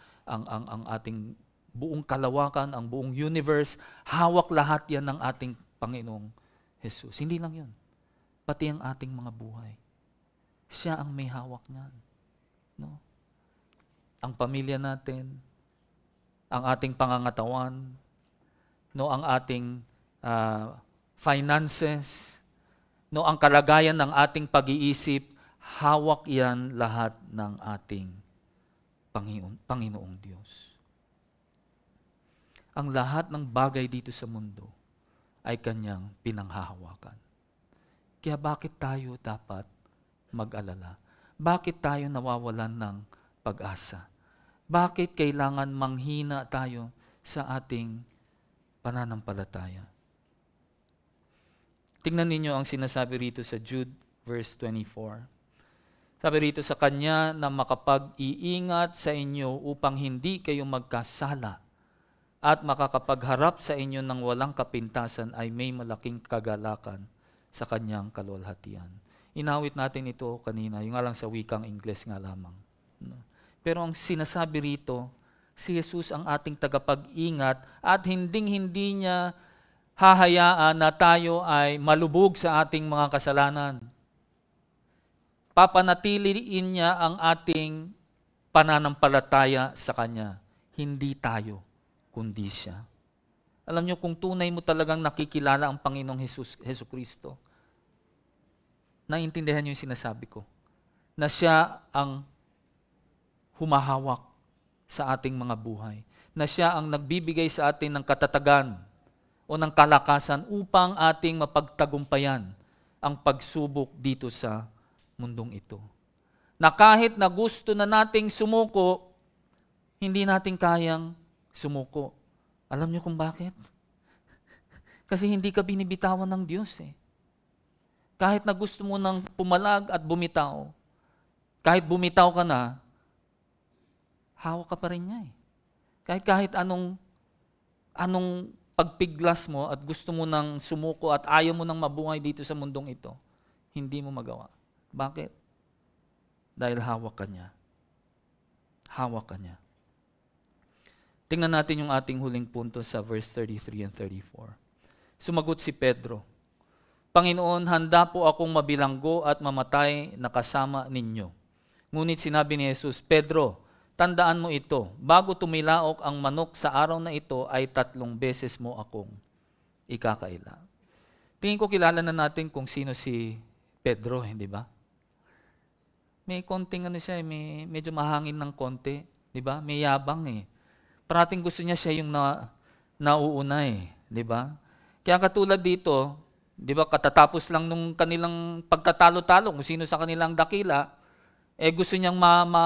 A: ating buong kalawakan, ang buong universe, hawak lahat 'yan ng ating Panginoong Jesus. Hindi lang 'yun. Pati ang ating mga buhay. Siya ang may hawak niyan, no? Ang pamilya natin, ang ating pangangatawan, no, ang ating finances, no, ang kalagayan ng ating pag-iisip, hawak yan lahat ng ating Panginoong Diyos. Ang lahat ng bagay dito sa mundo ay Kanyang pinanghahawakan. Kaya bakit tayo dapat mag-alala? Bakit tayo nawawalan ng pag-asa? Bakit kailangan manghina tayo sa ating pananampalataya? Tingnan ninyo ang sinasabi rito sa Jude verse 24. Sabi rito, sa Kanya na makapag-iingat sa inyo upang hindi kayo magkasala at makakapagharap sa inyo ng walang kapintasan ay may malaking kagalakan sa Kanyang kaluwalhatian. Inawit natin ito kanina, yung alang sa wikang Ingles nga lamang. Pero ang sinasabi rito, si Jesus ang ating tagapag-ingat at hinding-hindi niya hahayaan na tayo ay malubog sa ating mga kasalanan. Papanatiliin niya ang ating pananampalataya sa Kanya. Hindi tayo, kundi siya. Alam niyo, kung tunay mo talagang nakikilala ang Panginoong Hesus Kristo, naiintindihan niyo yung sinasabi ko, na siya ang humahawak sa ating mga buhay, na siya ang nagbibigay sa atin ng katatagan o ng kalakasan upang ating mapagtagumpayan ang pagsubok dito sa mundong ito. Na kahit na gusto na nating sumuko, hindi natin kayang sumuko. Alam niyo kung bakit? Kasi hindi ka binibitawan ng Diyos eh. Kahit na gusto mo nang pumalag at bumitaw, kahit bumitaw ka na, hawak ka pa rin niya eh. Kahit anong pagpiglas mo at gusto mo nang sumuko at ayaw mo nang mabuhay dito sa mundong ito, hindi mo magawa. Bakit? Dahil hawak ka niya. Hawak ka niya. Tingnan natin yung ating huling punto sa verse 33 and 34. Sumagot si Pedro, Panginoon, handa po akong mabilanggo at mamatay na kasama ninyo. Ngunit sinabi ni Jesus, Pedro, tandaan mo ito, bago tumilaok ang manok sa araw na ito ay 3 beses mo akong ikakaila. Tingin ko kilala na natin kung sino si Pedro, hindi ba? May konting siya, medyo mahangin ng konti, di ba? May yabang eh. Parating gusto niya siya yung nauuna eh, di ba? Kaya katulad dito, di ba, katatapos lang nung kanilang pagtatalo-talo kung sino sa kanilang dakila, gusto niyang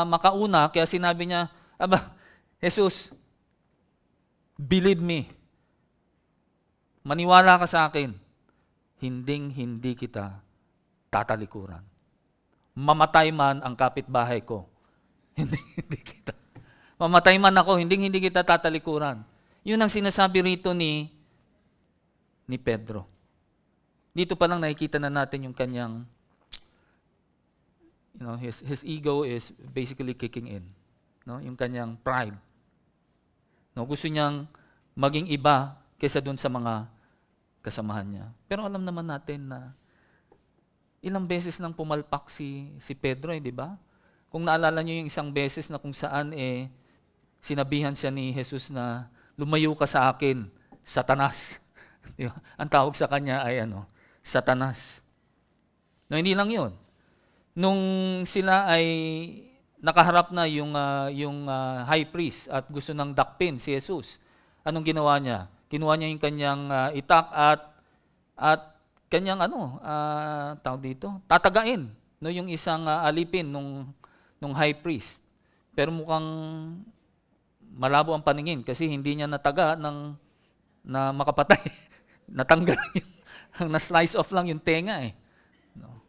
A: makauna, kaya sinabi niya, Aba, Jesus, believe me, maniwala ka sa akin, hindi kita tatalikuran. Mamatay man ang kapitbahay ko, hindi kita. Mamatay man ako, hindi kita tatalikuran. Yun ang sinasabi rito ni Pedro. Dito pa lang nakikita na natin yung kanyang, his ego is basically kicking in. No? Yung kanyang pride. No? Gusto niyang maging iba kaysa dun sa mga kasamahan niya. Pero alam naman natin na ilang beses nang pumalpak si Pedro, di ba? Kung naalala niyo yung isang beses na kung saan sinabihan siya ni Jesus na lumayo ka sa akin, Satanas. Diba? Ang tawag sa kanya ay Satanas. No, hindi lang yun. Nung sila ay nakaharap na yung high priest at gusto nang dakpin si Jesus, anong ginawa niya? Kinuha niya yung kanyang itak at kanyang tawag dito, tatagain yung isang alipin nung high priest. Pero mukhang malabo ang paningin kasi hindi niya nataga na makapatay. Natanggal na-slice off lang yung tenga . No?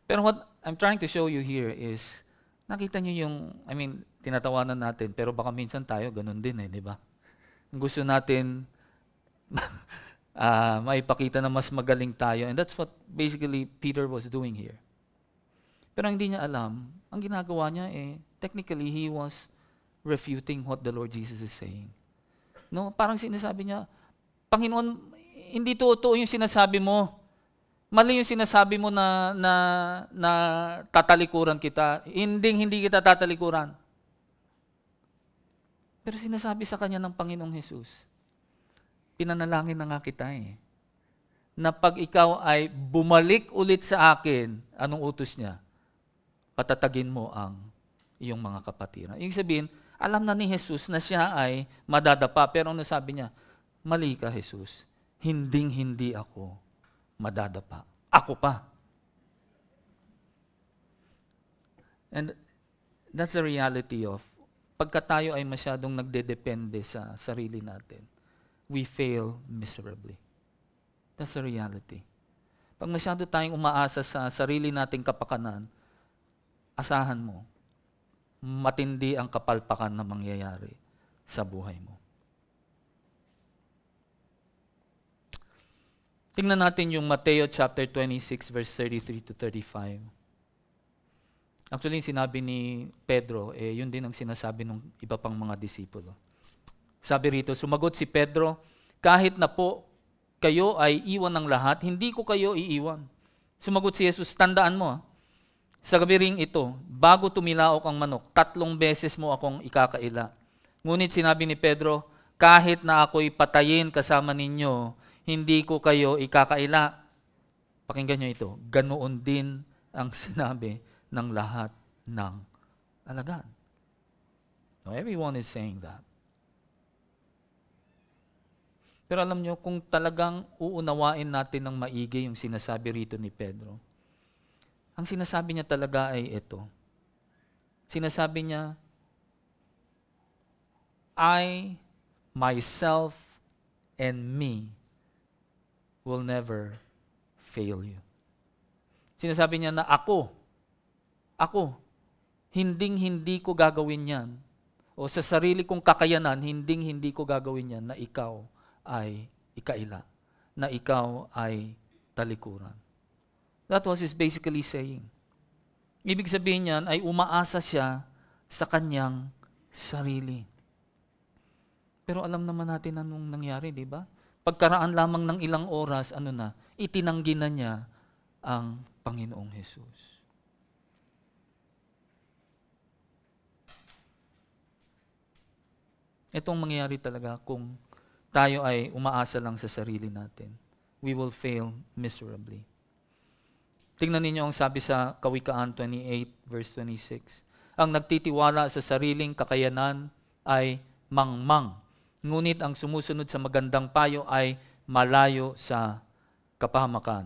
A: Pero what I'm trying to show you here is, nakita niyo tinatawanan natin, pero baka minsan tayo ganun din di ba? Gusto natin maipakita na mas magaling tayo. And that's what basically Peter was doing here. Pero hindi niya alam, ang ginagawa niya technically he was refuting what the Lord Jesus is saying. No, parang sinasabi niya, Panginoon, hindi totoo yung sinasabi mo. Mali yung sinasabi mo na tatalikuran kita. Hindi kita tatalikuran. Pero sinasabi sa kanya ng Panginoong Jesus, pinanalangin na nga kita na pag ikaw ay bumalik ulit sa akin, anong utos niya? Patatagin mo ang iyong mga kapatiran. Ibig sabihin, alam na ni Jesus na siya ay madadapa. Pero ano sabi niya? Mali ka, Jesus. Hindi ako madadapa. Ako pa. And that's the reality of pagka tayo ay masyadong nagdedepende sa sarili natin, we fail miserably. That's the reality. Pag masyado tayong umaasa sa sarili nating kapakanan, asahan mo, matindi ang kapalpakan na mangyayari sa buhay mo. Tingnan natin yung Mateo chapter 26 verse 33 to 35. Actually, sinabi ni Pedro, yun din ang sinasabi ng iba pang mga disipulo. Sabi rito, sumagot si Pedro, kahit na po kayo ay iwan ng lahat, hindi ko kayo iiwan. Sumagot si Jesus, tandaan mo sa gabi ring ito, bago tumilaok ang manok, 3 beses mo akong ikakaila. Ngunit sinabi ni Pedro, kahit na ako'y patayin kasama ninyo, hindi ko kayo ikakaila. Pakinggan nyo ito, ganoon din ang sinabi ng lahat ng alagad. No, everyone is saying that. Pero alam nyo, kung talagang uunawain natin ng maigi yung sinasabi rito ni Pedro, ang sinasabi niya talaga ay ito. Sinasabi niya, I, myself, and me will never fail you. Sinasabi niya na ako, hindi ko gagawin yan. O sa sarili kong kakayanan, hindi ko gagawin yan na ikaw ay ikaila, na ikaw ay talikuran. That was his basically saying. Ibig sabihin niyan ay umaasa siya sa kanyang sarili. Pero alam naman natin anong nangyari, di ba? Pagkaraan lamang ng ilang oras, itinanggi na niya ang Panginoong Jesus. Itong mangyayari talaga kung tayo ay umaasa lang sa sarili natin. We will fail miserably. Tingnan ninyo ang sabi sa Kawikaan 28 verse 26. Ang nagtitiwala sa sariling kakayanan ay mangmang. Ngunit ang sumusunod sa magandang payo ay malayo sa kapahamakan.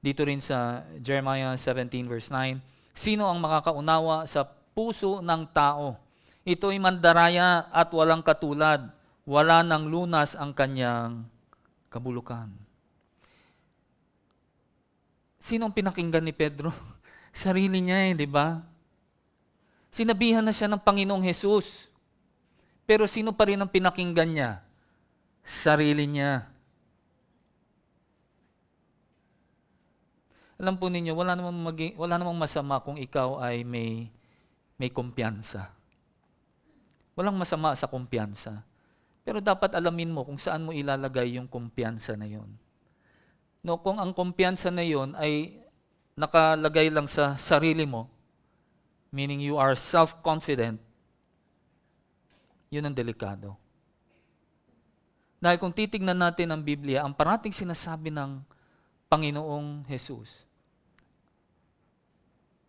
A: Dito rin sa Jeremiah 17 verse 9, sino ang makakaunawa sa puso ng tao? Ito'y mandaraya at walang katulad. Wala nang lunas ang kanyang kabulukan. Sino ang pinakinggan ni Pedro? Sarili niya di ba? Sinabihan na siya ng Panginoong Jesus. Pero sino pa rin ang pinakinggan niya? Sarili niya. Alam po ninyo, wala namang masama kung ikaw ay may kumpiyansa. Walang masama sa kumpiyansa. Pero dapat alamin mo kung saan mo ilalagay yung kumpiyansa na yon. No, kung ang kumpiyansa na yon ay nakalagay lang sa sarili mo, meaning you are self-confident, yun ang delikado. Dahil kung titignan natin ang Biblia, ang parating sinasabi ng Panginoong Jesus,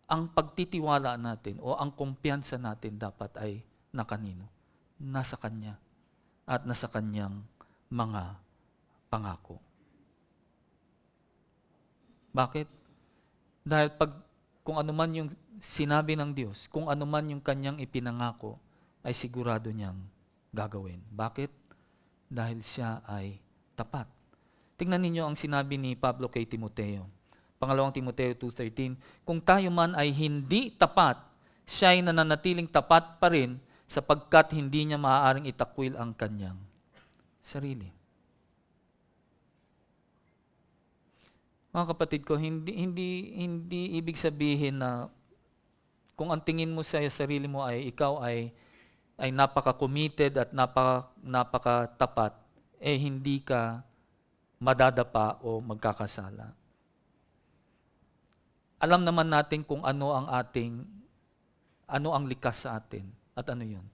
A: ang pagtitiwala natin o ang kumpiyansa natin dapat ay na kanino? Nasa Kanya at nasa Kanyang mga pangako. Bakit? Dahil kung ano man yung sinabi ng Diyos, kung ano man yung Kanyang ipinangako, ay sigurado niyang gagawin. Bakit? Dahil siya ay tapat. Tingnan ninyo ang sinabi ni Pablo kay Timoteo. Pangalawang Timoteo 2:13, kung tayo man ay hindi tapat, siya ay nananatiling tapat pa rin sapagkat hindi niya maaaring itakwil ang kanyang sarili. Mga kapatid ko, hindi ibig sabihin na kung ang tingin mo sa sarili mo ay ikaw ay napaka-committed at napaka-tapat, hindi ka madadapa o magkakasala. Alam naman natin kung ano ang likas sa atin. At ano yun?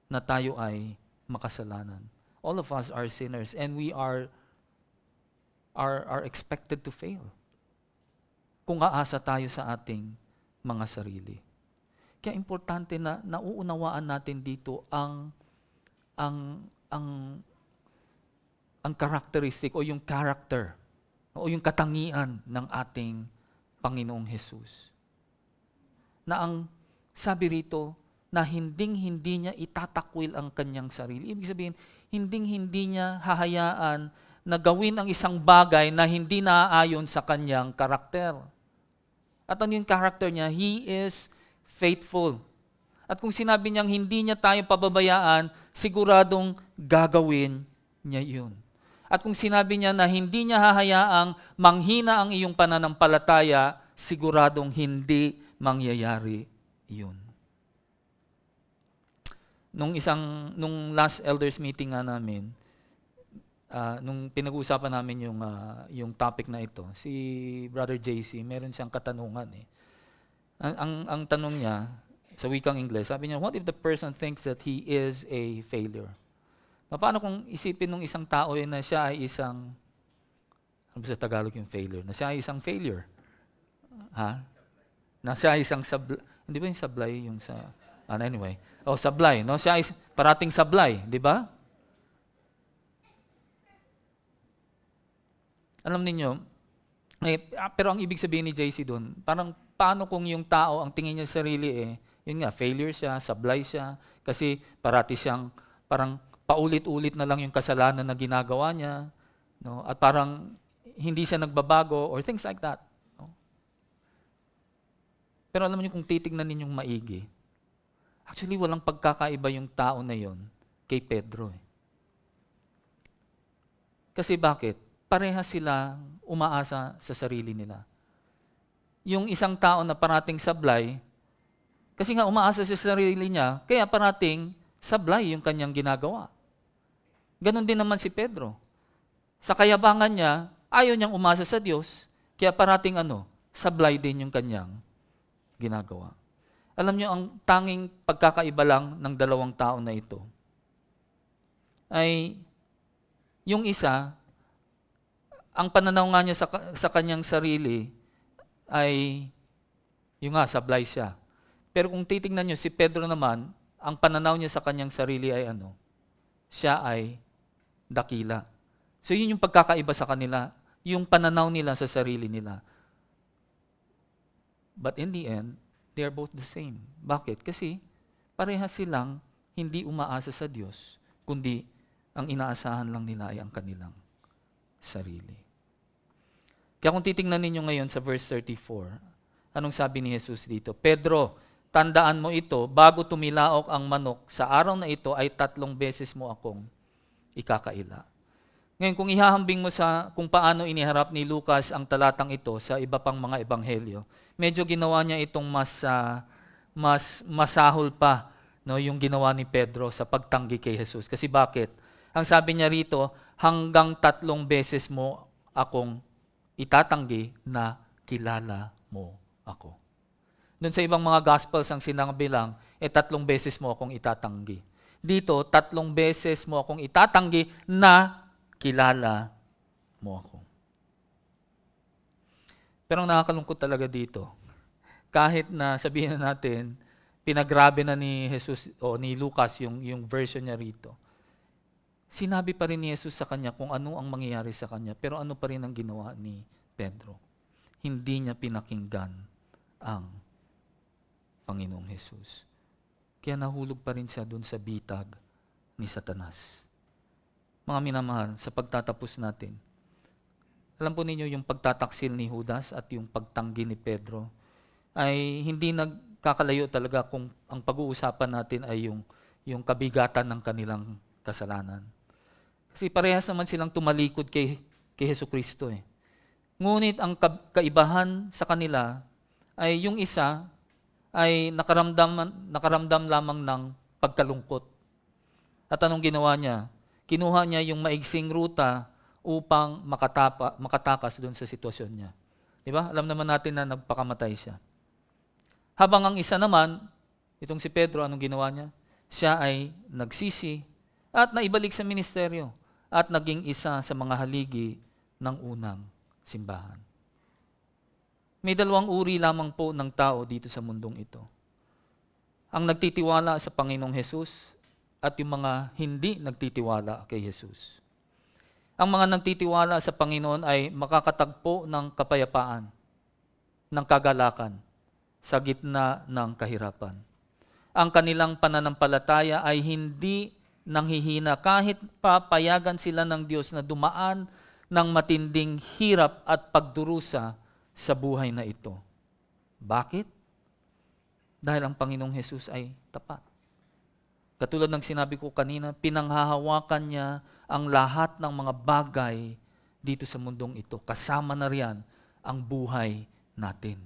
A: Na tayo ay makasalanan. All of us are sinners and we are expected to fail. Kung aasa tayo sa ating mga sarili. Kaya importante na nauunawaan natin dito ang characteristic o yung character o yung katangian ng ating Panginoong Jesus. Na ang sabi rito na hindi niya itatakwil ang kanyang sarili. Ibig sabihin, hindi niya hahayaan na gawin ang isang bagay na hindi naaayon sa kanyang karakter. At ano yung karakter niya? He is faithful. At kung sinabi niyang hindi niya tayo pababayaan, siguradong gagawin niya yun. At kung sinabi niya na hindi niya hahayaang manghina ang iyong pananampalataya, siguradong hindi mangyayari yun. Nung last elders meeting nga namin, nung pinag-uusapan namin yung topic na ito, si Brother JC, meron siyang katanungan eh. Ang tanong niya, sa wikang Ingles, sabi niya, what if the person thinks that he is a failure? Paano kung isipin ng isang tao na siya ay isang, ano ba sa Tagalog yung failure? Na siya ay isang failure. Ha? Na siya ay isang hindi ba yung sablay? Yung sa, anyway. Sablay. No? Siya ay parating sablay. Di ba? Alam ninyo, pero ang ibig sabihin ni JC doon, parang paano kung yung tao, ang tingin niya sa sarili yun nga, failure siya, sablay siya, kasi parati siyang parang paulit-ulit na lang yung kasalanan na ginagawa niya, no? At parang hindi siya nagbabago or things like that. No? Pero alam niyo kung titignan ninyong maigi, actually walang pagkakaiba yung tao na yon kay Pedro. Kasi bakit? Pareha sila umaasa sa sarili nila. Yung isang tao na parating sablay, kasi nga umaasa sa sarili niya, kaya parating sablay yung kanyang ginagawa. Ganon din naman si Pedro. Sa kayabangan niya, ayaw niyang umasa sa Diyos, kaya parating sablay din yung kanyang ginagawa. Alam niyo, ang tanging pagkakaiba lang ng dalawang tao na ito ay yung isa, ang pananaw nga niya sa kanyang sarili ay yung sablay siya. Pero kung titingnan niyo si Pedro naman, ang pananaw niya sa kanyang sarili ay siya ay dakila. So yun yung pagkakaiba sa kanila, yung pananaw nila sa sarili nila. But in the end, they are both the same. Bakit? Kasi parehas silang hindi umaasa sa Diyos, kundi ang inaasahan lang nila ay ang kanilang sarili. Kaya kung titingnan ninyo ngayon sa verse 34, anong sabi ni Jesus dito? Pedro, tandaan mo ito, bago tumilaok ang manok, sa araw na ito ay 3 beses mo akong ikakaila. Ngayon, kung ihahambing mo sa kung paano iniharap ni Lucas ang talatang ito sa iba pang mga ebanghelyo, medyo ginawa niya itong mas masahol pa, no, yung ginawa ni Pedro sa pagtanggi kay Jesus. Kasi bakit? Ang sabi niya rito, hanggang 3 beses mo akong itatanggi na kilala mo ako. Doon sa ibang mga gospels ang sinabi lang, 3 beses mo akong itatanggi. Dito, 3 beses mo akong itatanggi na kilala mo ako. Pero ang nakakalungkot talaga dito, kahit na sabihin na natin, pinagrabe na ni Jesus o ni Lucas yung version niya rito, sinabi pa rin ni Jesus sa kanya kung ano ang mangyayari sa kanya, pero ano pa rin ang ginawa ni Pedro. Hindi niya pinakinggan ang Panginoong Jesus. Kaya nahulog pa rin siya doon sa bitag ni Satanas. Mga minamahal, sa pagtatapos natin, alam po ninyo yung pagtataksil ni Judas at yung pagtanggi ni Pedro ay hindi nagkakalayo talaga kung ang pag-uusapan natin ay yung kabigatan ng kanilang kasalanan. Kasi parehas naman silang tumalikod kay Hesukristo eh. Ngunit ang kaibahan sa kanila ay yung isa ay nakaramdam lamang ng pagkalungkot. At anong ginawa niya? Kinuha niya yung maigsing ruta upang makatakas doon sa sitwasyon niya. Diba? Alam naman natin na nagpakamatay siya. Habang ang isa naman, itong si Pedro, anong ginawa niya? Siya ay nagsisi at naibalik sa ministeryo at naging isa sa mga haligi ng unang simbahan. May 2 uri lamang po ng tao dito sa mundong ito. Ang nagtitiwala sa Panginoong Hesus at yung mga hindi nagtitiwala kay Jesus. Ang mga nagtitiwala sa Panginoon ay makakatagpo ng kapayapaan, ng kagalakan, sa gitna ng kahirapan. Ang kanilang pananampalataya ay hindi nanghihina kahit papayagan sila ng Diyos na dumaan ng matinding hirap at pagdurusa sa buhay na ito. Bakit? Dahil ang Panginoong Hesus ay tapat. Katulad ng sinabi ko kanina, pinanghahawakan niya ang lahat ng mga bagay dito sa mundong ito. Kasama na riyan ang buhay natin.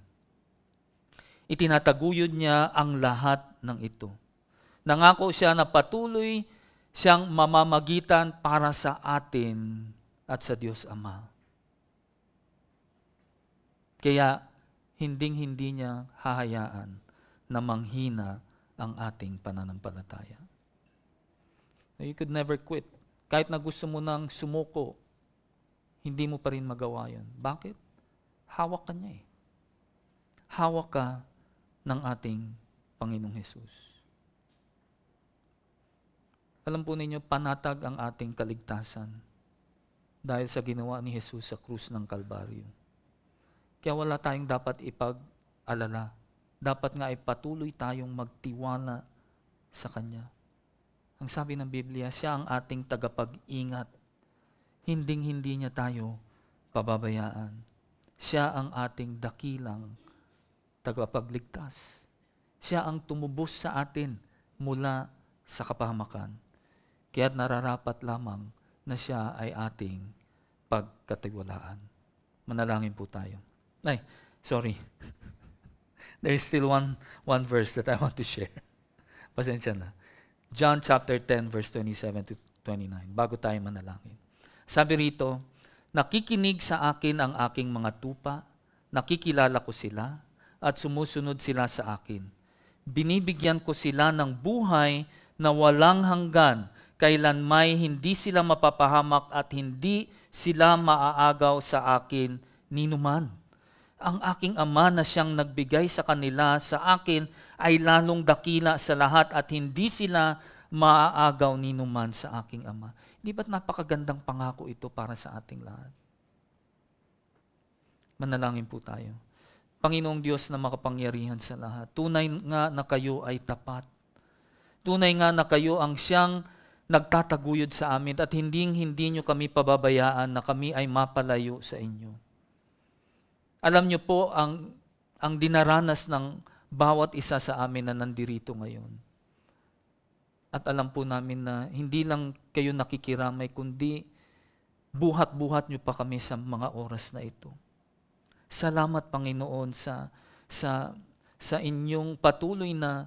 A: Itinataguyod niya ang lahat ng ito. Nangako siya na patuloy siyang mamamagitan para sa atin at sa Diyos Ama. Kaya hinding-hindi niya hahayaan na manghina ang ating pananampalataya. You could never quit. Kahit na gusto mo nang sumuko, hindi mo pa rin magawa yun. Bakit? Hawak ka niya eh. Hawak ka ng ating Panginoong Hesus. Alam po ninyo, panatag ang ating kaligtasan dahil sa ginawa ni Jesus sa krus ng Kalbaryo. Kaya wala tayong dapat ipag-alala. Dapat nga ay patuloy tayong magtiwala sa Kanya. Ang sabi ng Biblia, siya ang ating tagapag-ingat. Hinding-hindi niya tayo pababayaan. Siya ang ating dakilang tagapagligtas. Siya ang tumubos sa atin mula sa kapahamakan. Kaya't nararapat lamang na siya ay ating pagkatiwalaan. Manalangin po tayo. Sorry. There is still one verse that I want to share. Pasensya na. John chapter 10 verse 27 to 29. Bago tayo manalangin. Sabi rito, nakikinig sa akin ang aking mga tupa, nakikilala ko sila, at sumusunod sila sa akin. Binibigyan ko sila ng buhay na walang hanggan, kailanmay hindi sila mapapahamak at hindi sila maaagaw sa akin ninuman. Ang aking Ama na siyang nagbigay sa kanila sa akin ay lalong dakila sa lahat at hindi sila maaagaw ninuman sa aking Ama. Di ba't napakagandang pangako ito para sa ating lahat? Manalangin po tayo. Panginoong Diyos na makapangyarihan sa lahat, tunay nga na kayo ay tapat. Tunay nga na kayo ang siyang nagtataguyod sa amin at hindi nyo kami pababayaan na kami ay mapalayo sa inyo. Alam niyo po ang dinaranas ng bawat isa sa amin na nandirito ngayon. At alam po namin na hindi lang kayo nakikiramay, kundi buhat-buhat niyo pa kami sa mga oras na ito. Salamat, Panginoon, sa inyong patuloy na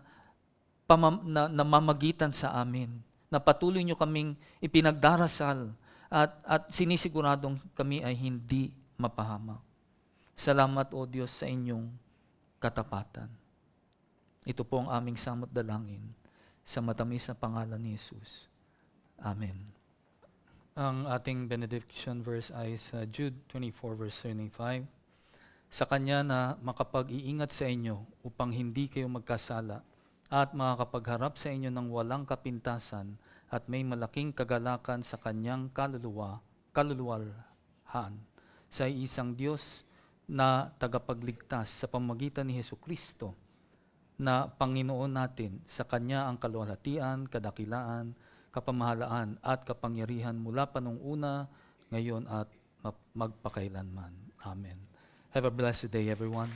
A: namamagitan sa amin, na patuloy niyo kaming ipinagdarasal at sinisiguradong kami ay hindi mapahamak. Salamat, O Diyos, sa inyong katapatan. Ito po ang aming samot dalangin sa matamis na pangalan ni Jesus. Amen. Ang ating benediction verse ay sa Jude 24 verse 25. Sa Kanya na makapag-iingat sa inyo upang hindi kayo magkasala at makakapagharap sa inyo ng walang kapintasan at may malaking kagalakan sa Kanyang kaluluwalhan sa isang Diyos na tagapagligtas sa pamamagitan ni Hesukristo na Panginoon natin. Sa Kanya ang kaluwalhatian, kadakilaan, kapamahalaan at kapangyarihan mula pa nung una, ngayon at magpakailanman. Amen. Have a blessed day, everyone.